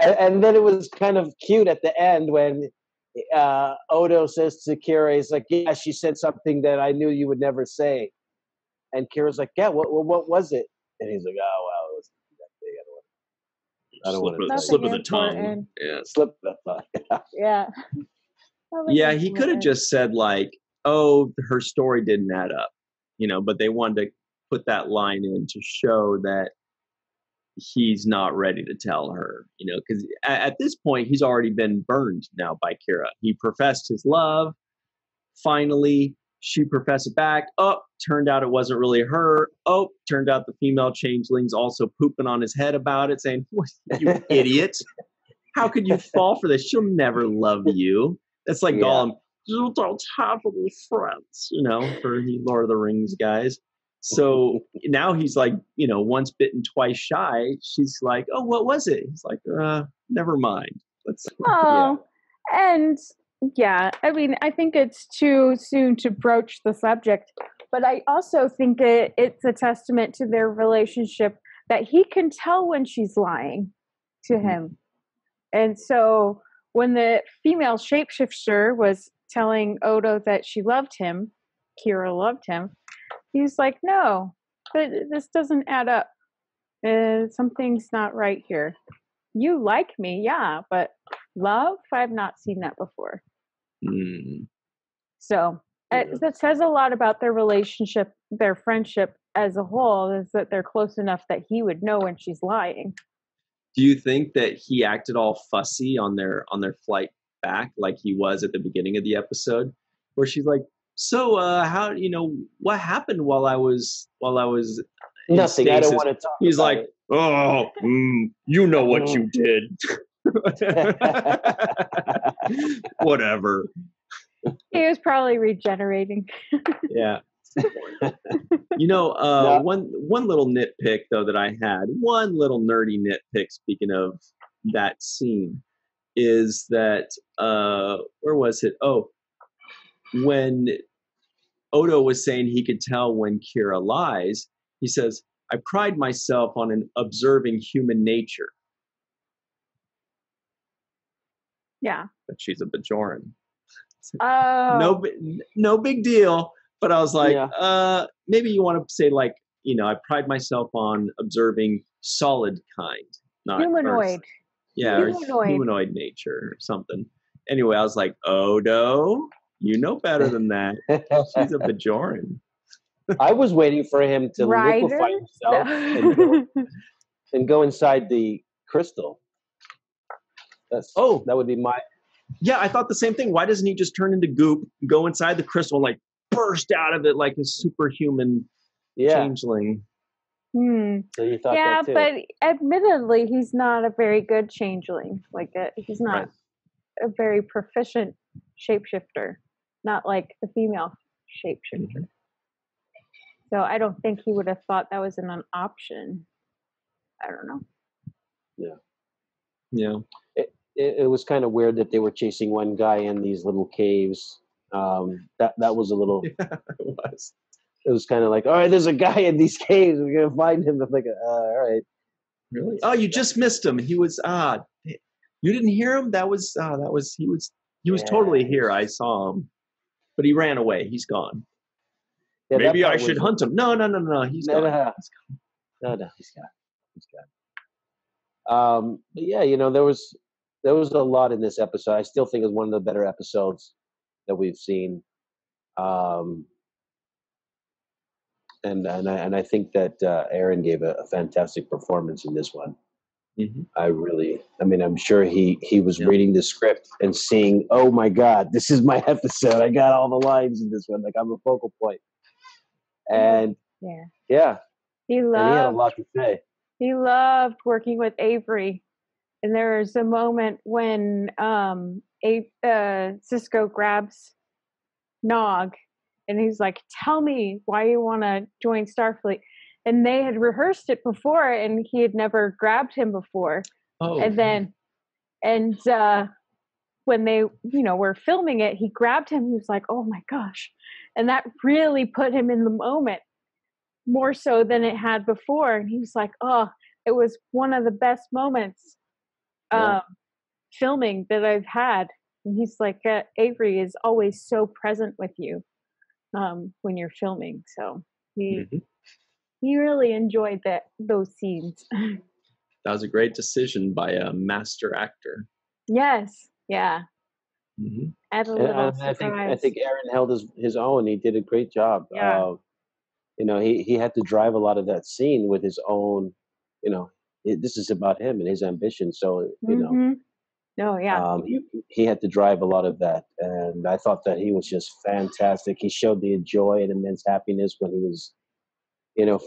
And then it was kind of cute at the end when Odo says to Kira, he's like, "Yeah, she said something that I knew you would never say." And Kira's like, "Yeah, what was it?" And he's like, "Oh, well, it was that big. I don't want to slip of the tongue." Yeah. Slip of the tongue. Yeah. Yeah, he could have just said like, "Oh, her story didn't add up," but they wanted to put that line in to show that he's not ready to tell her, because at this point he's already been burned now by Kira. He professed his love. Finally, she professed it back. Oh, turned out it wasn't really her. Oh, turned out the female changeling's also pooping on his head about it, saying, "You idiot. How could you fall for this? She'll never love you." That's like Gollum. "You don't have any friends," for the Lord of the Rings guys. So now he's like, once bitten, twice shy. She's like, "Oh, what was it?" He's like, "Never mind." And I think it's too soon to broach the subject, but I also think it's a testament to their relationship that he can tell when she's lying to him. And so when the female shapeshifter was telling Odo that she loved him, Kira loved him, he's like, "No, but this doesn't add up. Something's not right here. You like me, yeah, but love? I've not seen that before." So that says a lot about their relationship, their friendship as a whole, is that they're close enough that he would know when she's lying. Do you think that he acted all fussy on their flight back, like he was at the beginning of the episode, where she's like, "So, how what happened while I was nothing? I don't want to talk." He's like, it. "Oh, you know what you did." Whatever. He was probably regenerating. Yeah. One little nitpick though that I had, one little nerdy nitpick, speaking of that scene, is that where was it? Oh, when Odo was saying he could tell when Kira lies, he says, "I pride myself on observing human nature." Yeah. But she's a Bajoran. Oh. No big deal. But I was like, Yeah. maybe you want to say like, I pride myself on observing solid kind, not Humanoid. or humanoid nature or something. Anyway, I was like, Odo, you know better than that. She's a Bajoran. I was waiting for him to liquefy himself and go inside the crystal. That would be my. Yeah, I thought the same thing. Why doesn't he just turn into goop, go inside the crystal, and like burst out of it like a superhuman changeling? So you thought that too. But admittedly, he's not a very good changeling. Like he's not a very proficient shapeshifter, not like the female shapeshifter. So I don't think he would have thought that was an option. I don't know. Yeah. It was kind of weird that they were chasing one guy in these little caves. That was a little. Yeah, it was. It was kind of like, all right, there's a guy in these caves. We're gonna find him. I'm like, all right. Really? Oh, you just missed him. He was you didn't hear him? He was totally here. I saw him, but he ran away. He's gone. Yeah, maybe I should hunt him. No. He's gone. No, he's gone. But yeah, there was a lot in this episode. I still think it's one of the better episodes that we've seen. And I think that Aron gave a fantastic performance in this one. I'm sure he was reading the script and seeing, oh my God, this is my episode. I got all the lines in this one. Like I'm a focal point. And he had a lot to say. He loved working with Avery. And there's a moment when Sisko grabs Nog. And he's like, tell me why you want to join Starfleet. And they had rehearsed it before, and he had never grabbed him before. Oh. And when they, were filming it, he grabbed him. He was like, oh my gosh. And that really put him in the moment, more so than it had before. And he was like, oh, it was one of the best moments filming that I've had. And he's like, Avery is always so present with you. When you're filming, so he really enjoyed those scenes. That was a great decision by a master actor. Yes, yeah. I think Aron held his own. He did a great job. Yeah. He had to drive a lot of that scene with his own. This is about him and his ambition. So Oh yeah. He had to drive a lot of that, and I thought that he was just fantastic. He showed the joy and immense happiness when he was,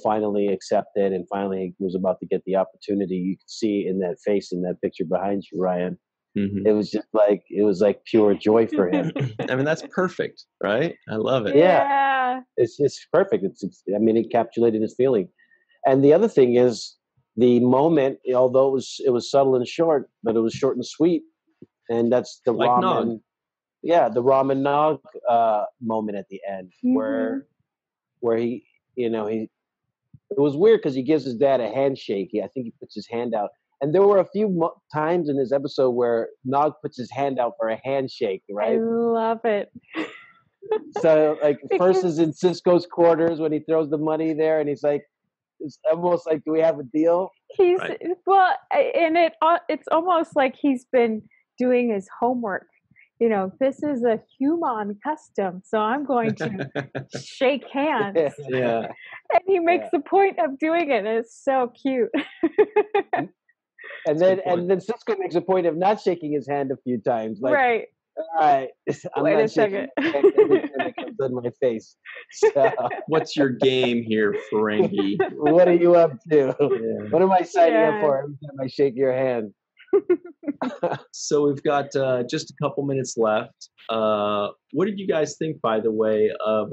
finally accepted and finally was about to get the opportunity. You could see in that face in that picture behind you, Ryan. It was just like pure joy for him. That's perfect, right? I love it. Yeah. It's perfect. It encapsulated his feeling. And the other thing is, the moment, although it was subtle and short, but it was short and sweet, and that's the like ramen. Nog. Yeah, the ramen Nog moment at the end, where he, it was weird because he gives his dad a handshake. I think he puts his hand out, and there were a few times in this episode where Nog puts his hand out for a handshake. Right? I love it. So, first is in Sisko's quarters when he throws the money there, and he's like. It's almost like, do we have a deal? He's well, and it's almost like he's been doing his homework. This is a human custom, so I'm going to shake hands. Yeah. And he makes a point of doing it. And it's so cute. And then Sisko makes a point of not shaking his hand a few times. Like, right. All right. Wait a second. It comes on my face. So. What's your game here, Ferengi? What are you up to? Yeah. What am I signing up for every time I shake your hand? So we've got just a couple minutes left. What did you guys think, by the way, of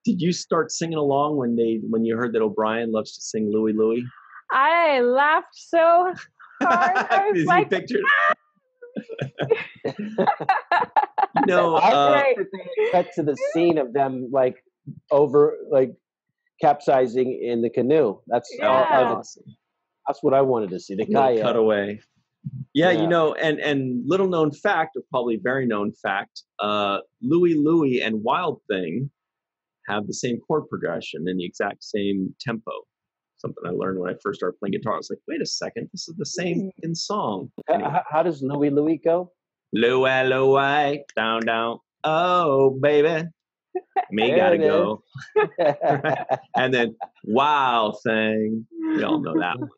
did you start singing along when you heard that O'Brien loves to sing Louie Louie? I laughed so hard. I was like, cut to the scene of them capsizing in the canoe. That's awesome. That's what I wanted to see. The kayak cutaway. Yeah, you know, and little known fact, or probably very known fact, Louie and Wild Thing have the same chord progression and the exact same tempo. Something I learned when I first started playing guitar. I was like, wait a second, this is the same in song. Anyway. How does Louie go? Louie, down, down. Oh, baby. Me gotta go. And then Wild Thing. We all know that one.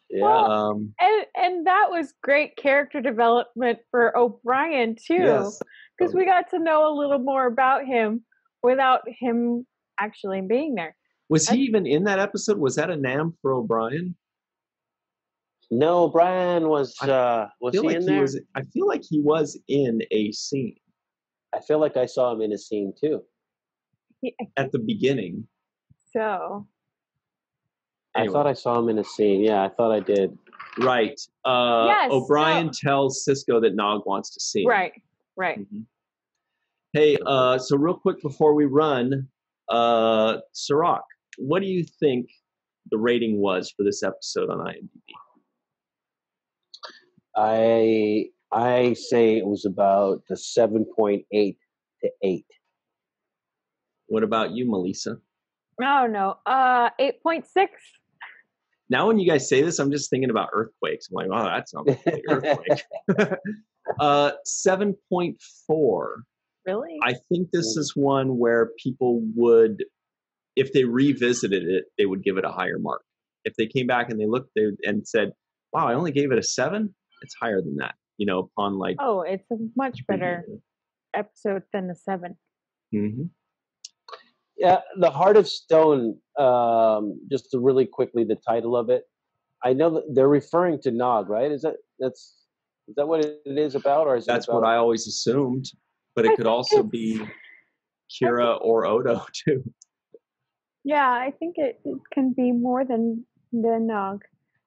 Yeah. Well, and that was great character development for O'Brien too, because we got to know a little more about him without him actually being there. Was he even in that episode? Was that a NAM for O'Brien? No, O'Brien was he in there? I feel like he was in a scene. I feel like I saw him in a scene too. At the beginning. So. Anyway. I thought I saw him in a scene. Yeah, I thought I did. Right. Yes, O'Brien tells Sisko that Nog wants to see him. Right. Mm-hmm. Hey, so real quick before we run, Cirroc, what do you think the rating was for this episode on IMDb? I say it was about the 7.8 to 8. What about you, Malissa? Oh no, 8.6. Now when you guys say this, I'm just thinking about earthquakes. I'm like, oh, that sounds like an earthquake. 7.4. Really? I think this is one where people would, if they revisited it, they would give it a higher mark. If they came back and they looked and said, wow, I only gave it a 7, it's higher than that, you know, upon like. Oh, it's a much better episode than the 7. Mm-hmm. Yeah, The Heart of Stone, just to really quickly, the title of it, I know that they're referring to Nog, right? Is that what it is about? Or is That's what I always assumed, but it could also be Kira or Odo too. Yeah, I think it can be more than Nog.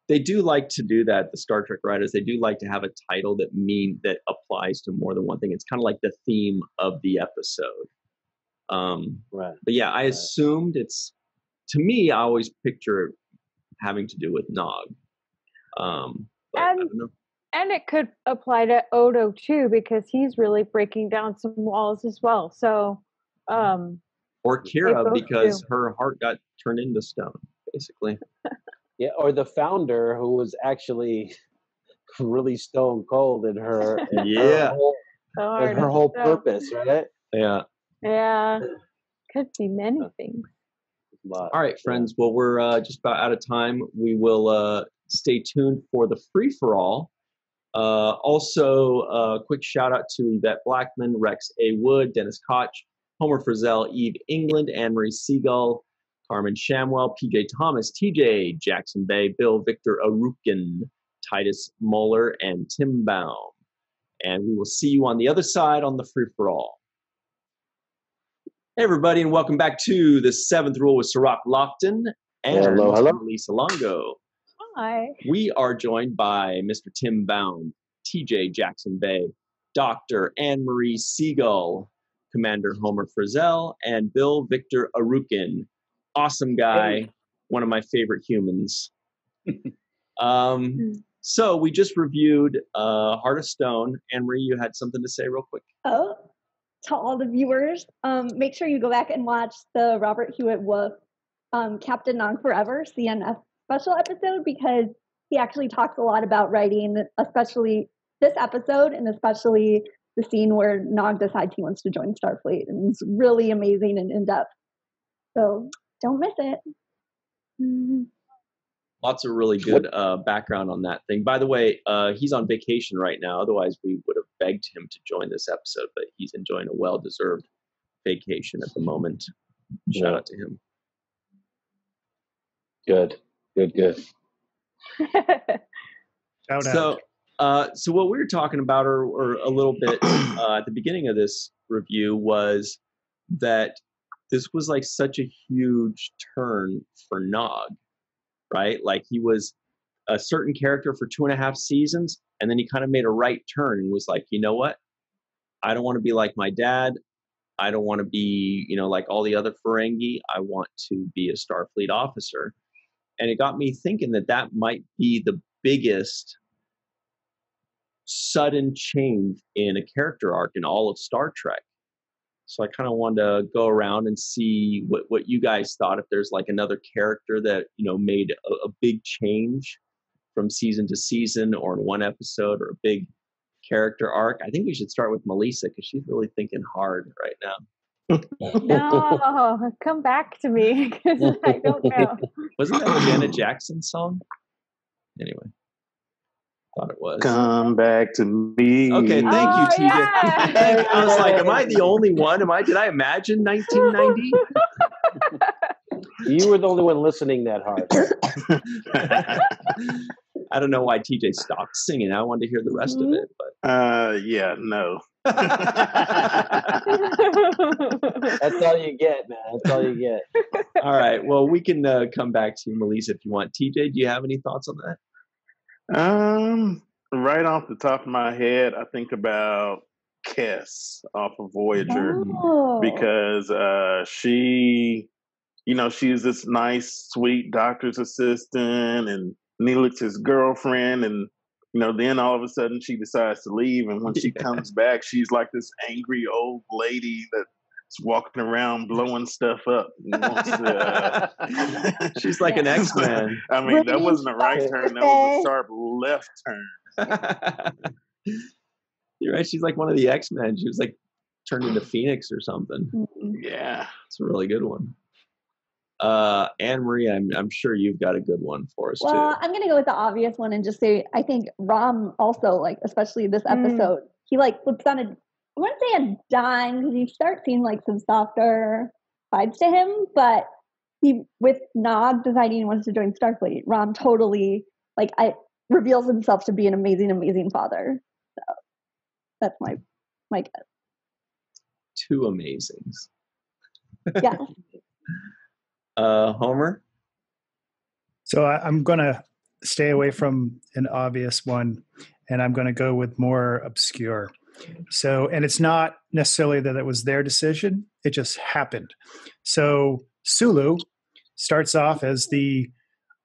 They do like to do that, the Star Trek writers. They do like to have a title that applies to more than one thing. It's kind of like the theme of the episode. Right. But yeah, I assumed to me, I always picture it having to do with Nog. But I don't know. And it could apply to Odo too, because he's really breaking down some walls as well. So, or Kira, because her heart got turned into stone, basically. Yeah, or the founder, who was actually really stone cold in her, her whole purpose, right? Yeah. Yeah, could be many things. All right, friends. Well, we're just about out of time. We will stay tuned for the free-for-all. Also, a quick shout-out to Yvette Blackmon, Rex A. Wood, Dennis Koch, Homer Frizzell, Eve England, Marie Segal, Carmen Shamwell, PJ Thomas, TJ, Jackson-Bey, Bill Victor Arucan, Titus Mohler, and Tim Baum. And we will see you on the other side on the free-for-all. Hey, everybody, and welcome back to the 7th Rule with Cirroc Lofton and hello. Malissa Longo. Hi. We are joined by Mr. Tim Baum, TJ Jackson-Bey, Dr. Marie Segal, Commander Homer Frizzell, and Bill Victor Arucan. Awesome guy, one of my favorite humans. So we just reviewed Heart of Stone. Marie, you had something to say real quick? Oh, to all the viewers, make sure you go back and watch the Robert Hewitt Wolf Captain Nog Forever CNF special episode, because he actually talks a lot about writing, especially this episode, and especially the scene where Nog decides he wants to join Starfleet. And it's really amazing and in-depth. So don't miss it. Mm-hmm. Lots of really good background on that thing. By the way, he's on vacation right now. Otherwise, we would have begged him to join this episode, but he's enjoying a well-deserved vacation at the moment. Shout out to him. Good. So what we were talking about, or a little bit at the beginning of this review, was that this was like such a huge turn for Nog, right? Like he was a certain character for 2.5 seasons, and then he kind of made a right turn and was like, you know what? I don't want to be like my dad. I don't want to be, like all the other Ferengi. I want to be a Starfleet officer. And it got me thinking that might be the biggest sudden change in a character arc in all of Star Trek. So I kind of wanted to go around and see what you guys thought, if there's like another character that, made a big change from season to season or in one episode, or a big character arc. I think we should start with Malissa because she's really thinking hard right now. No, come back to me because I don't know. Wasn't that a Janet Jackson song? Anyway, thought it was. Come back to me. Okay, thank you, TJ. Yeah. I was like, am I the only one? Did I imagine 1990? You were the only one listening that hard. I don't know why TJ stopped singing. I wanted to hear the rest of it, but yeah, no. That's all you get, man. That's all you get. All right. Well, we can come back to you, Malissa, if you want. TJ, do you have any thoughts on that? Right off the top of my head, I think about Kess off of Voyager, because she, she's this nice, sweet doctor's assistant, and Neelix's girlfriend, and then all of a sudden she decides to leave, and when she comes back, she's like this angry old lady that's walking around blowing stuff up. She's like an X-Man. I mean, that wasn't a right turn; that was a sharp left turn. You're right. She's like one of the X-Men. She was like turned into Phoenix or something. Yeah, it's a really good one. Anne-Marie, I'm sure you've got a good one for us too. Well, I'm gonna go with the obvious one and just say I think Rom also, like, especially this episode, he like flips on I wouldn't say a dime because you start seeing like some softer sides to him, but he, with Nog deciding he wants to join Starfleet, Rom totally reveals himself to be an amazing, amazing father. So that's my guess. Two amazings. Yeah. Homer? So I'm going to stay away from an obvious one, and I'm going to go with more obscure. So, and it's not necessarily that it was their decision, it just happened. So Sulu starts off as the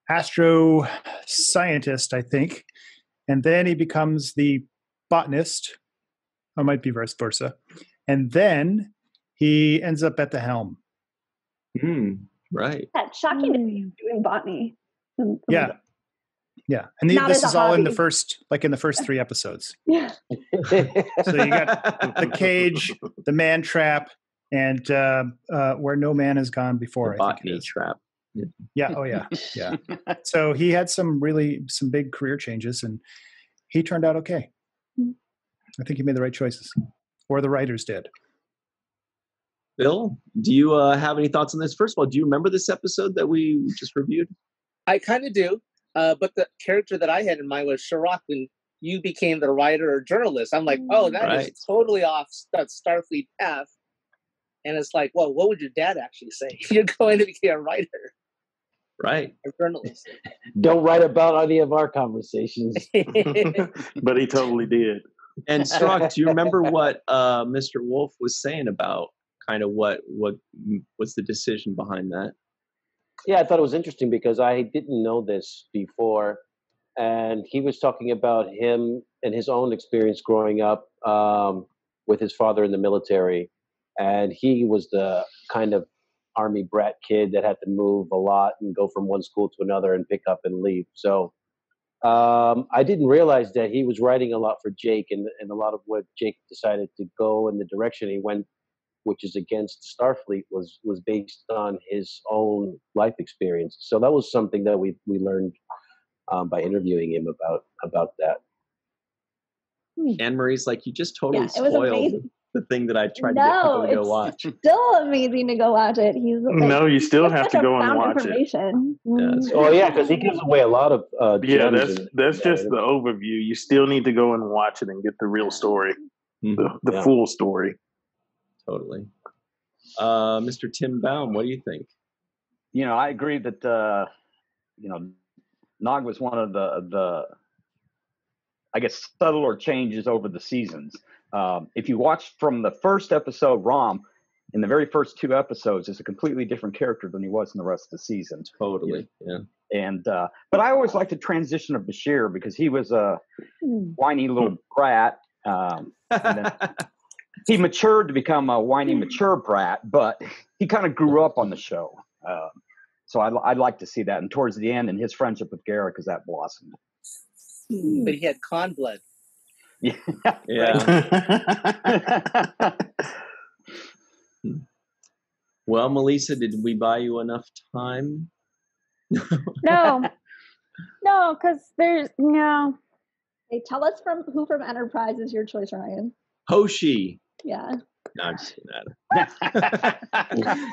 astro scientist, I think, and then he becomes the botanist, or might be vice versa, and then he ends up at the helm. Right. That's shocking to be doing botany. Yeah. Yeah. And this is all in the first 3 episodes. Yeah. So you got the cage, the man trap, and where no man has gone before. The botany trap. Yeah. Oh yeah. Yeah. So he had some big career changes, and he turned out okay. I think he made the right choices, or the writers did. Bill, do you have any thoughts on this? First of all, do you remember this episode that we just reviewed? I kind of do, but the character that I had in mind was Cirroc when you became the writer or journalist. I'm like, oh, that is totally off that Starfleet path. And it's like, well, what would your dad actually say? You're going to be a writer. Right. A journalist. Don't write about any of our conversations. But he totally did. And Cirroc, do you remember what Mr. Wolf was saying about kind of what was the decision behind that? Yeah, I thought it was interesting because I didn't know this before. And he was talking about him and his own experience growing up with his father in the military. And he was the kind of army brat kid that had to move a lot and go from one school to another and pick up and leave. So I didn't realize that he was writing a lot for Jake, and a lot of what Jake decided to go in the direction he went, which is against Starfleet, was based on his own life experience. So that was something that we learned by interviewing him about that. Anne-Marie's like, you just totally spoiled the thing that I tried to get people to go watch. It's still amazing to go watch it. No, you still have to go and watch it. Yeah, because he gives away a lot of that's just the overview. You still need to go and watch it and get the real story, the full story. Totally. Mr. Tim Baum, what do you think? I agree that Nog was one of the I guess subtler changes over the seasons. If you watch from the first episode, Rom, in the very first 2 episodes is a completely different character than he was in the rest of the season. Totally, yeah. And but I always liked the transition of Bashir because he was a whiny little brat. And then he matured to become a whiny, mature brat, but he kind of grew up on the show. So I'd like to see that. And towards the end, and his friendship with Garrick, as that blossomed. But he had con blood. Yeah. Well, Malissa, did we buy you enough time? No, because there's no. Hey, tell us who from Enterprise is your choice, Ryan. Hoshi. Yeah. No, I'm just that.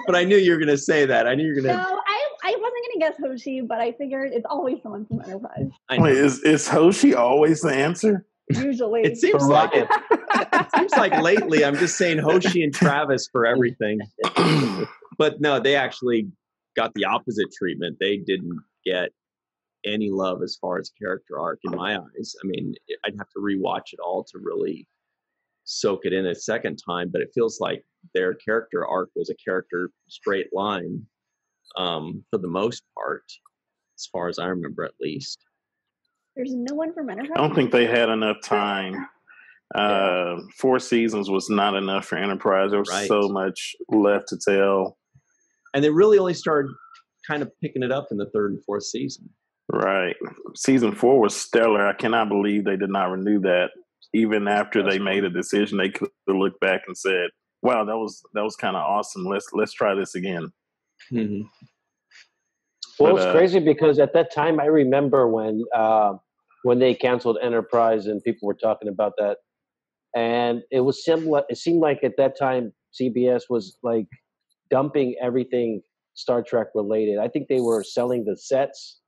But I knew you were going to say that. I knew you were going to. No, I wasn't going to guess Hoshi, but I figured it's always someone from Enterprise. Wait, is Hoshi always the answer? Usually. It seems like it. It seems like lately I'm just saying Hoshi and Travis for everything. But no, they actually got the opposite treatment. They didn't get any love as far as character arc in my eyes. I mean, I'd have to rewatch it all to really soak it in a second time, but it feels like their character arc was a character straight line for the most part, as far as I remember at least. There's no one from Enterprise? I don't think they had enough time. 4 seasons was not enough for Enterprise. There was so much left to tell. And they really only started kind of picking it up in the 3rd and 4th season. Right. Season 4 was stellar. I cannot believe they did not renew that. Even after they made a decision, they could look back and said, wow, that was kind of awesome. Let's try this again. Mm-hmm. Well, it's crazy because at that time, I remember when they canceled Enterprise and people were talking about that. And it seemed like at that time, CBS was like dumping everything Star Trek related. I think they were selling the sets,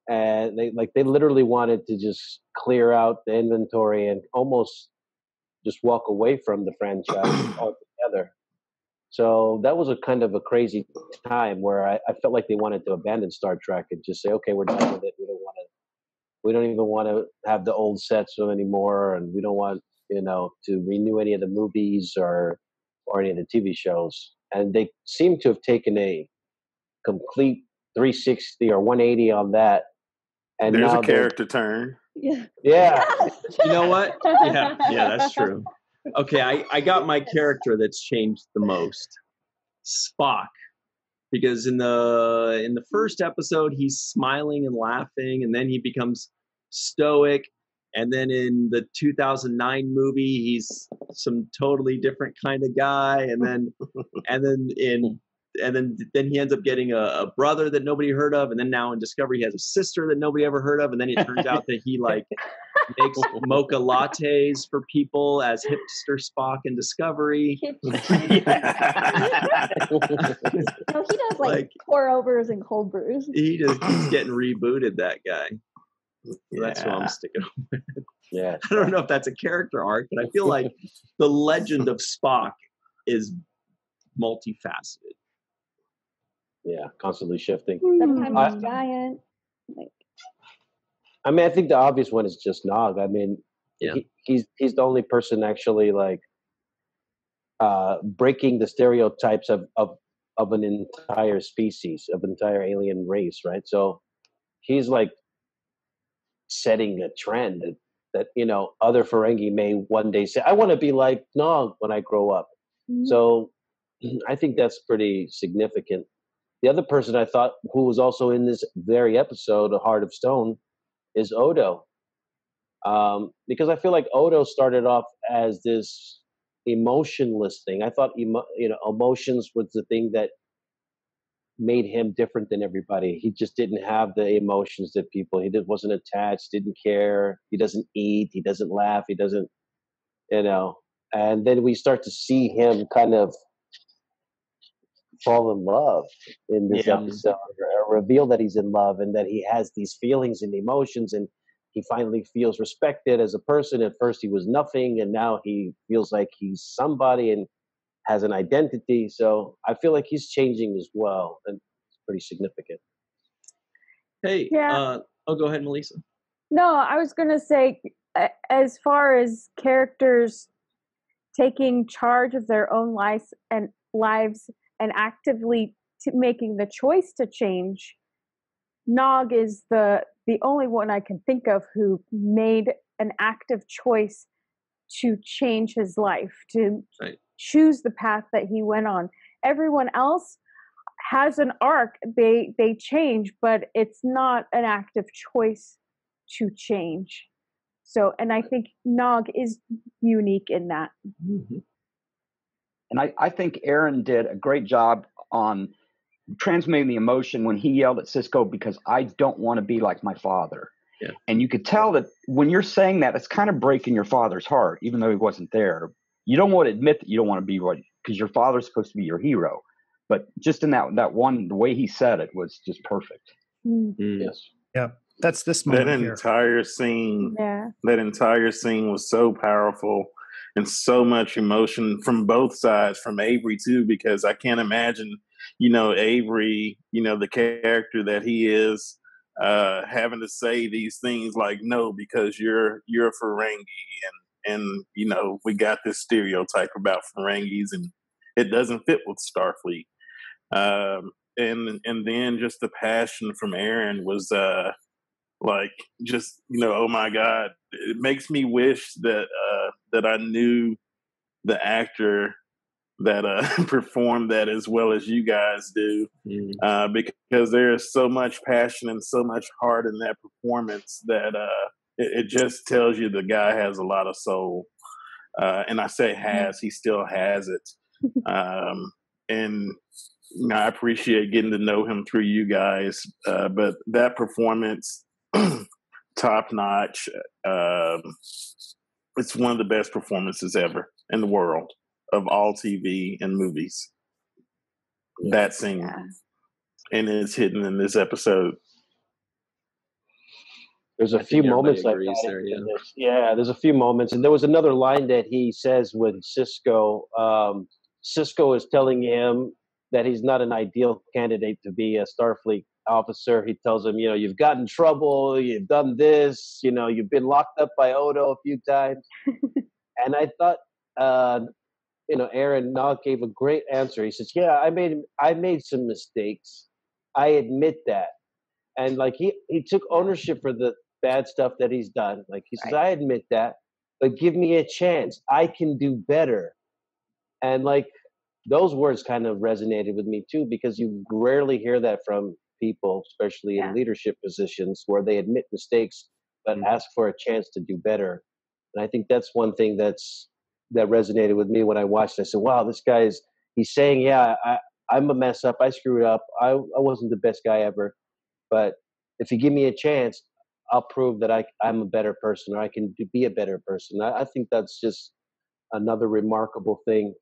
and they literally wanted to just clear out the inventory and almost just walk away from the franchise altogether. So that was a kind of a crazy time where I felt like they wanted to abandon Star Trek and just say, okay, we're done with it. We don't even want to have the old sets anymore, and we don't want to renew any of the movies or any of the TV shows. And they seem to have taken a complete 360 or 180 on that. And there's now a character turn. Yeah. Yeah. You know what? Yeah, that's true. Okay, I got my character that's changed the most. Spock. Because in the first episode he's smiling and laughing, and then he becomes stoic, and then in the 2009 movie he's some totally different kind of guy, and then he ends up getting a brother that nobody heard of, and then now in Discovery he has a sister that nobody ever heard of, and then it turns out that he like makes mocha lattes for people as hipster Spock in Discovery. No, he does like pour overs and cold brews. He's getting rebooted, that guy. So that's who I'm sticking with. Yeah. I don't know if that's a character arc, but I feel like the legend of Spock is multifaceted. Yeah, constantly shifting. Sometimes he's giant. I mean, I think the obvious one is just Nog. I mean, he's the only person actually like breaking the stereotypes of an entire species, of an entire alien race, right? So he's like setting a trend that other Ferengi may one day say, I want to be like Nog when I grow up. Mm-hmm. So I think that's pretty significant. The other person I thought who was also in this very episode, A Heart of Stone, is Odo. Because I feel like Odo started off as this emotionless thing. I thought emotions was the thing that made him different than everybody. He just didn't have the emotions that people. He wasn't attached, didn't care. He doesn't eat. He doesn't laugh. He doesn't, And then we start to see him kind of fall in love in this episode, or reveal that he's in love and that he has these feelings and emotions, and he finally feels respected as a person. At first he was nothing, and now he feels like he's somebody and has an identity. So I feel like he's changing as well, and it's pretty significant. Hey, go ahead, Melissa. No, I was going to say, as far as characters taking charge of their own lives and actively making the choice to change. Nog is the only one I can think of who made an active choice to change his life, to choose the path that he went on. Everyone else has an arc. They change, but it's not an active choice to change. So, and I think Nog is unique in that. Mm-hmm. And I think Aron did a great job on transmitting the emotion when he yelled at Sisko, because I don't want to be like my father. Yeah. And you could tell that when you're saying that, it's kind of breaking your father's heart, even though he wasn't there. You don't want to admit that you don't want to be what, because your father's supposed to be your hero. But just in that one, the way he said it was just perfect. Mm-hmm. Yes. Yeah. That's this moment That here. entire scene. Yeah. That entire scene was so powerful and so much emotion from both sides, from Avery too, because I can't imagine, Avery, the character that he is, having to say these things like, no, because you're a Ferengi, and we got this stereotype about Ferengis and it doesn't fit with Starfleet. And then just the passion from Aron was oh my God, it makes me wish that I knew the actor that performed that as well as you guys do, because there is so much passion and so much heart in that performance that it just tells you the guy has a lot of soul. And I say has, he still has it. And I appreciate getting to know him through you guys. But that performance, top notch. It's one of the best performances ever in the world of all TV and movies. That scene, and it's hidden in this episode. There's a few moments like that. Yeah, there's a few moments, and there was another line that he says when Sisko is telling him that he's not an ideal candidate to be a Starfleet officer. He tells him, you've gotten in trouble, you've done this, you've been locked up by Odo a few times. And I thought, Aron Nog gave a great answer. He says, yeah, I made some mistakes. I admit that. And like he took ownership for the bad stuff that he's done. Like he says, I admit that, but give me a chance. I can do better. And like those words kind of resonated with me too, because you rarely hear that from people, especially in leadership positions, where they admit mistakes but ask for a chance to do better. And I think that's one thing that resonated with me when I watched it. I said, wow, this guy's he's saying, yeah, I'm a mess up. I screwed up. I wasn't the best guy ever. But if you give me a chance, I'll prove that I'm a better person, or I can be a better person. I think that's just another remarkable thing.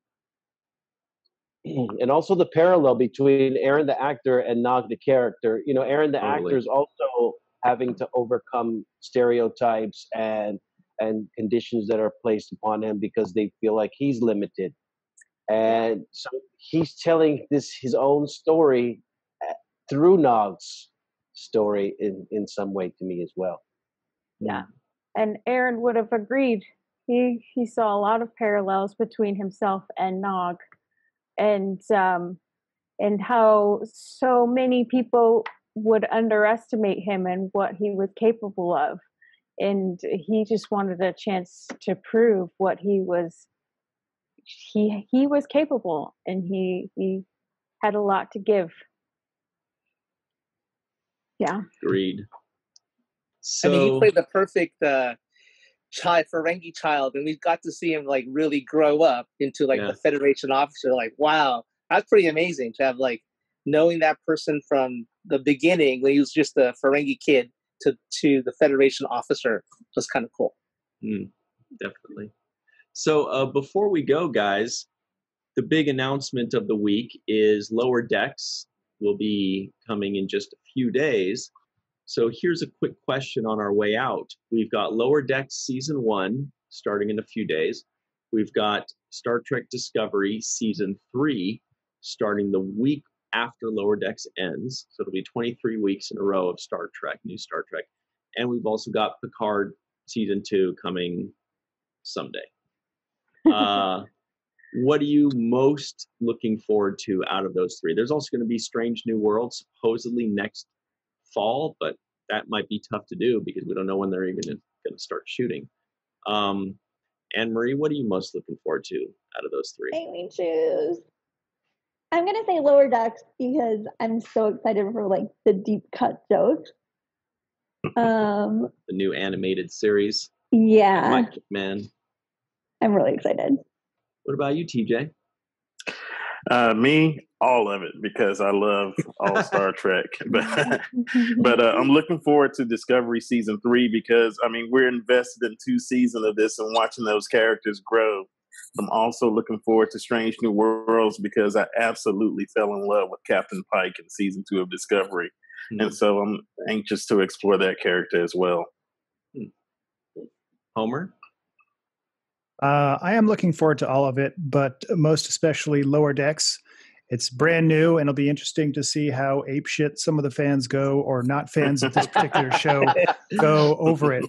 And also the parallel between Aron the actor and Nog the character. Aron the actor is also having to overcome stereotypes and conditions that are placed upon him because they feel like he's limited. And so he's telling his own story through Nog's story in some way to me as well. Yeah. And Aron would have agreed. He saw a lot of parallels between himself and Nog, and how so many people would underestimate him and what he was capable of. And he just wanted a chance to prove what he was capable, and he had a lot to give. Yeah. Agreed. So, he played the perfect Ferengi child, and we got to see him like really grow up into like the Federation officer. Like, wow, that's pretty amazing to have like knowing that person from the beginning when he was just a Ferengi kid to the Federation officer was kind of cool. Definitely. So before we go, guys, the big announcement of the week is Lower Decks will be coming in just a few days. So here's a quick question on our way out. We've got Lower Decks Season 1 starting in a few days. We've got Star Trek Discovery Season 3 starting the week after Lower Decks ends. So it'll be 23 weeks in a row of Star Trek, new Star Trek. And we've also got Picard Season 2 coming someday. what are you most looking forward to out of those three? There's also going to be Strange New World supposedly next fall, but that might be tough to do because we don't know when they're even going to start shooting. And Marie, what are you most looking forward to out of those three? Make me choose. I'm gonna say Lower Decks because I'm so excited for like the deep cut jokes. The new animated series. Yeah. Mike McMahon. I'm really excited. What about you, TJ? Me, all of it, because I love all Star Trek. But I'm looking forward to Discovery Season 3 because, I mean, we're invested in 2 seasons of this and watching those characters grow. I'm also looking forward to Strange New Worlds because I absolutely fell in love with Captain Pike in Season 2 of Discovery. And so I'm anxious to explore that character as well. Homer? I am looking forward to all of it, but most especially Lower Decks. It's brand new, and it'll be interesting to see how apeshit some of the fans go, or not fans of this particular show, go over it.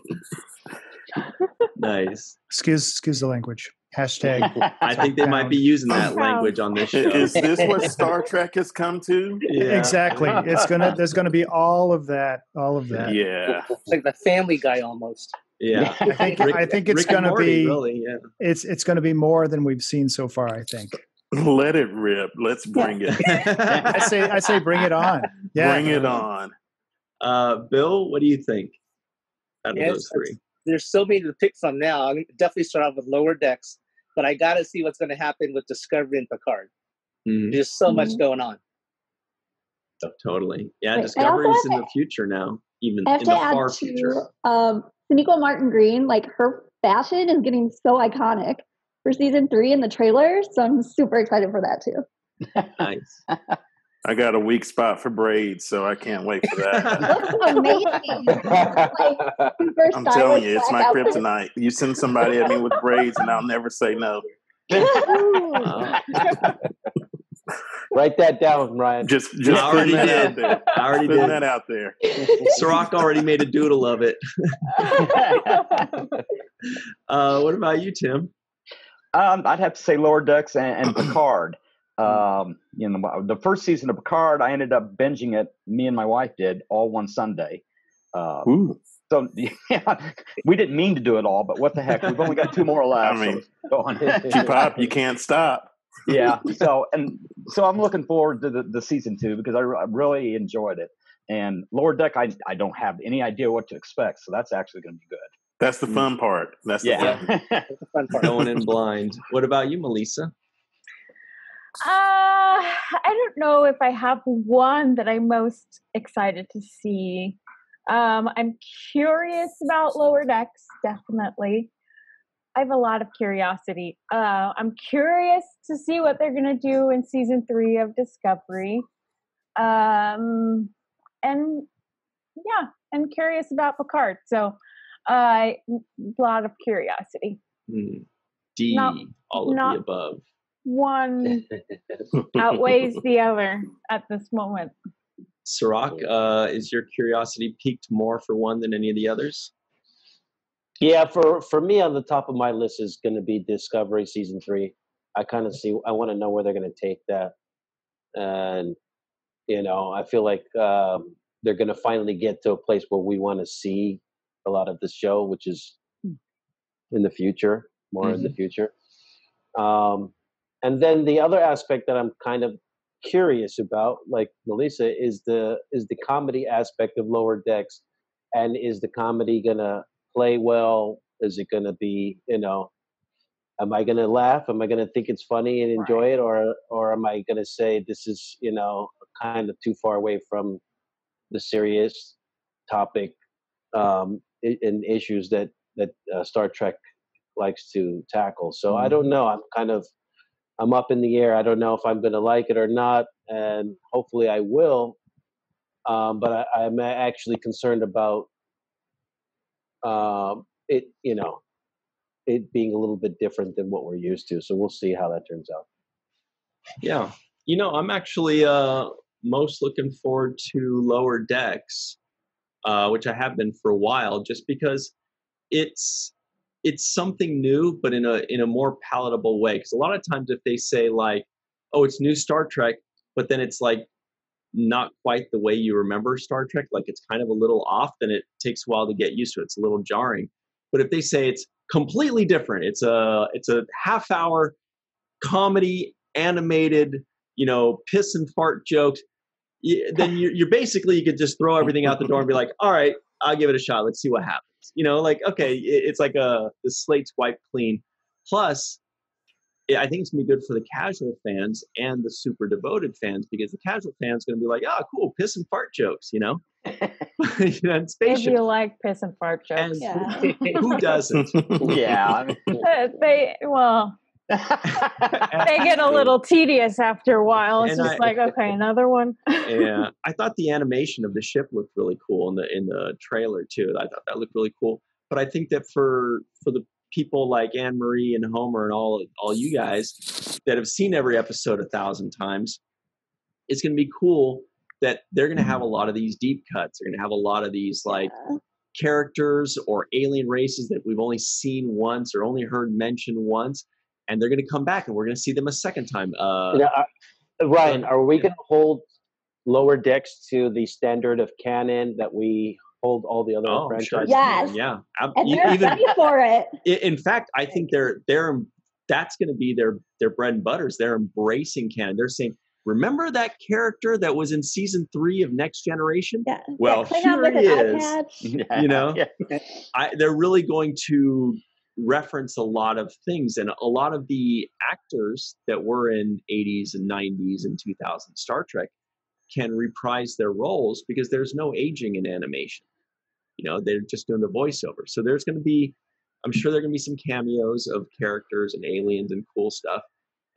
Nice. Excuse the language. Hashtag. I think they might be using that language on this show. Is this what Star Trek has come to? Yeah. Exactly. There's gonna be all of that. Yeah. It's like the Family Guy almost. Yeah. I think it's gonna be really, yeah. It's gonna be more than we've seen so far, I think. Let it rip. Let's bring it. I say bring it on. Yeah. Bring it on. Bill, what do you think out of those three? There's so many to pick from now. I'm definitely start off with Lower Decks, but I got to see what's going to happen with Discovery and Picard. There's so much going on. Oh, totally. Yeah, Discovery's in the future now, even in the far future. Sonequa Martin Green, like her fashion is getting so iconic for season 3 in the trailers, so I'm super excited for that too. Nice. I got a weak spot for braids, so I can't wait for that. Looks amazing. Like, I'm telling you, it's my kryptonite. You send somebody at me with braids, and I'll never say no. Write that down, Ryan. Just putting that out there. I already putting did that out there. Cirroc already made a doodle of it. What about you, Tim? I'd have to say Lower Decks and Picard. The first season of Picard, I ended up binging it. Me and my wife did all one Sunday. So yeah, we didn't mean to do it all, but what the heck? We've only got 2 more left. I mean, so go on. Pop, you can't stop. Yeah. So I'm looking forward to the season 2 because I really enjoyed it. And Lower Deck, I don't have any idea what to expect, so that's actually going to be good. That's the fun part. That's the fun part. Going in blind. What about you, Melissa? I don't know if I have one that I'm most excited to see. I'm curious about Lower Decks, definitely. I have a lot of curiosity. I'm curious to see what they're going to do in season 3 of Discovery. And yeah, I'm curious about Picard. So a lot of curiosity. All of the above. One outweighs the other at this moment. Cirroc, is your curiosity piqued more for one than any of the others? Yeah, for me, on the top of my list is going to be Discovery Season 3. I want to know where they're going to take that. And, I feel like they're going to finally get to a place where we want to see a lot of the show, which is in the future, more in the future. And then the other aspect that I'm kind of curious about, like Melissa, is the comedy aspect of Lower Decks. And is the comedy going to play well? Is it going to be, am I going to laugh? Am I going to think it's funny and enjoy it? Or am I going to say this is, kind of too far away from the serious topic and issues that Star Trek likes to tackle? So I don't know. I'm up in the air. I don't know if I'm going to like it or not, and hopefully I will. But I'm actually concerned about it being a little bit different than what we're used to. So we'll see how that turns out. Yeah. I'm actually most looking forward to Lower Decks, which I have been for a while, just because it's it's something new, but in a more palatable way. Because a lot of times if they say like, oh, it's new Star Trek, but then it's like not quite the way you remember Star Trek, like it's kind of a little off, then it takes a while to get used to it. It's a little jarring. But if they say it's completely different, it's a half-hour comedy, animated, piss and fart jokes, then you're basically, you could just throw everything out the door and be like, all right, I'll give it a shot. Let's see what happens. Like, okay, it's like the slate's wiped clean. Plus, I think it's going to be good for the casual fans and the super devoted fans, because the casual fans going to be like, oh, cool, piss and fart jokes, and If you like piss and fart jokes. Who doesn't? Yeah. They get a little tedious after a while. It's just like, okay, another one. Yeah, I thought the animation of the ship looked really cool in the trailer too. I thought that looked really cool. But I think that for the people like Anne Marie and Homer and all you guys that have seen every episode 1,000 times, it's going to be cool that they're going to have a lot of these deep cuts. They're going to have a lot of these like characters or alien races that we've only seen once or only heard mentioned once, and they're going to come back and we're going to see them a second time. Ryan, are we going to hold Lower Decks to the standard of canon that we hold all the other franchises? Sure. Yes. Yeah. And they're ready for it. In fact, I think that's going to be their bread and butters. They're embracing canon. They're saying, remember that character that was in season 3 of Next Generation? Yeah. Well, here he is. They're really going to reference a lot of things, and a lot of the actors that were in 80s and 90s and 2000s Star Trek can reprise their roles because there's no aging in animation. They're just doing the voiceover. So there's going to be, I'm sure there are going to be some cameos of characters and aliens and cool stuff.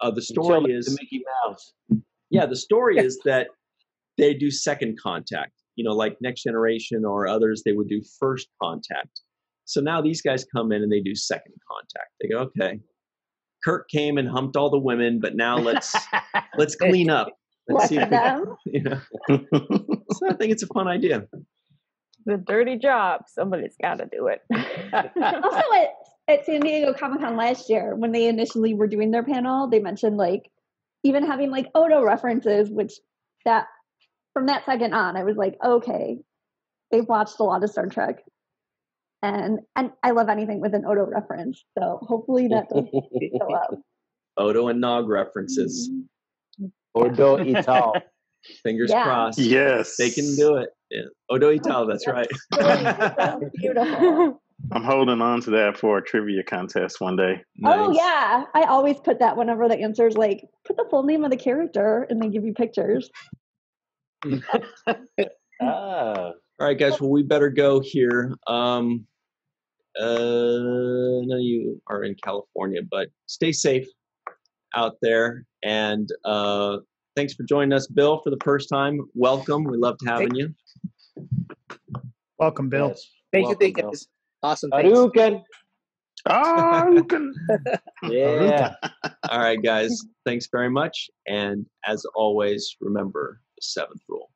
The story is Mickey Mouse. Yeah, the story is that they do second contact. Like Next Generation or others, they would do first contact. So now these guys come in and they do second contact. They go, okay, Kirk came and humped all the women, but now let's clean up. Let's see if So I think it's a fun idea. The dirty job. Somebody's got to do it. Also, at San Diego Comic-Con last year, when they initially were doing their panel, they mentioned like even having like Odo references, which that from that second on, I was like, okay, they've watched a lot of Star Trek. And I love anything with an Odo reference. So hopefully that does show up. Odo and Nog references. Odo Ital. Fingers crossed. Yes. They can do it. Yeah. Odo Ital, that's right. So beautiful. I'm holding on to that for a trivia contest one day. Nice. Oh, yeah. I always put that whenever the answer is like, put the full name of the character and they give you pictures. All right, guys. Well, we better go here. None of you are in California, but stay safe out there. And thanks for joining us, Bill, for the first time. Welcome. We loved having you. Welcome, Bill. Yes. Thank you, guys. Awesome. Arucan. Arucan. Yeah. All right, guys. Thanks very much. And as always, remember the 7th rule.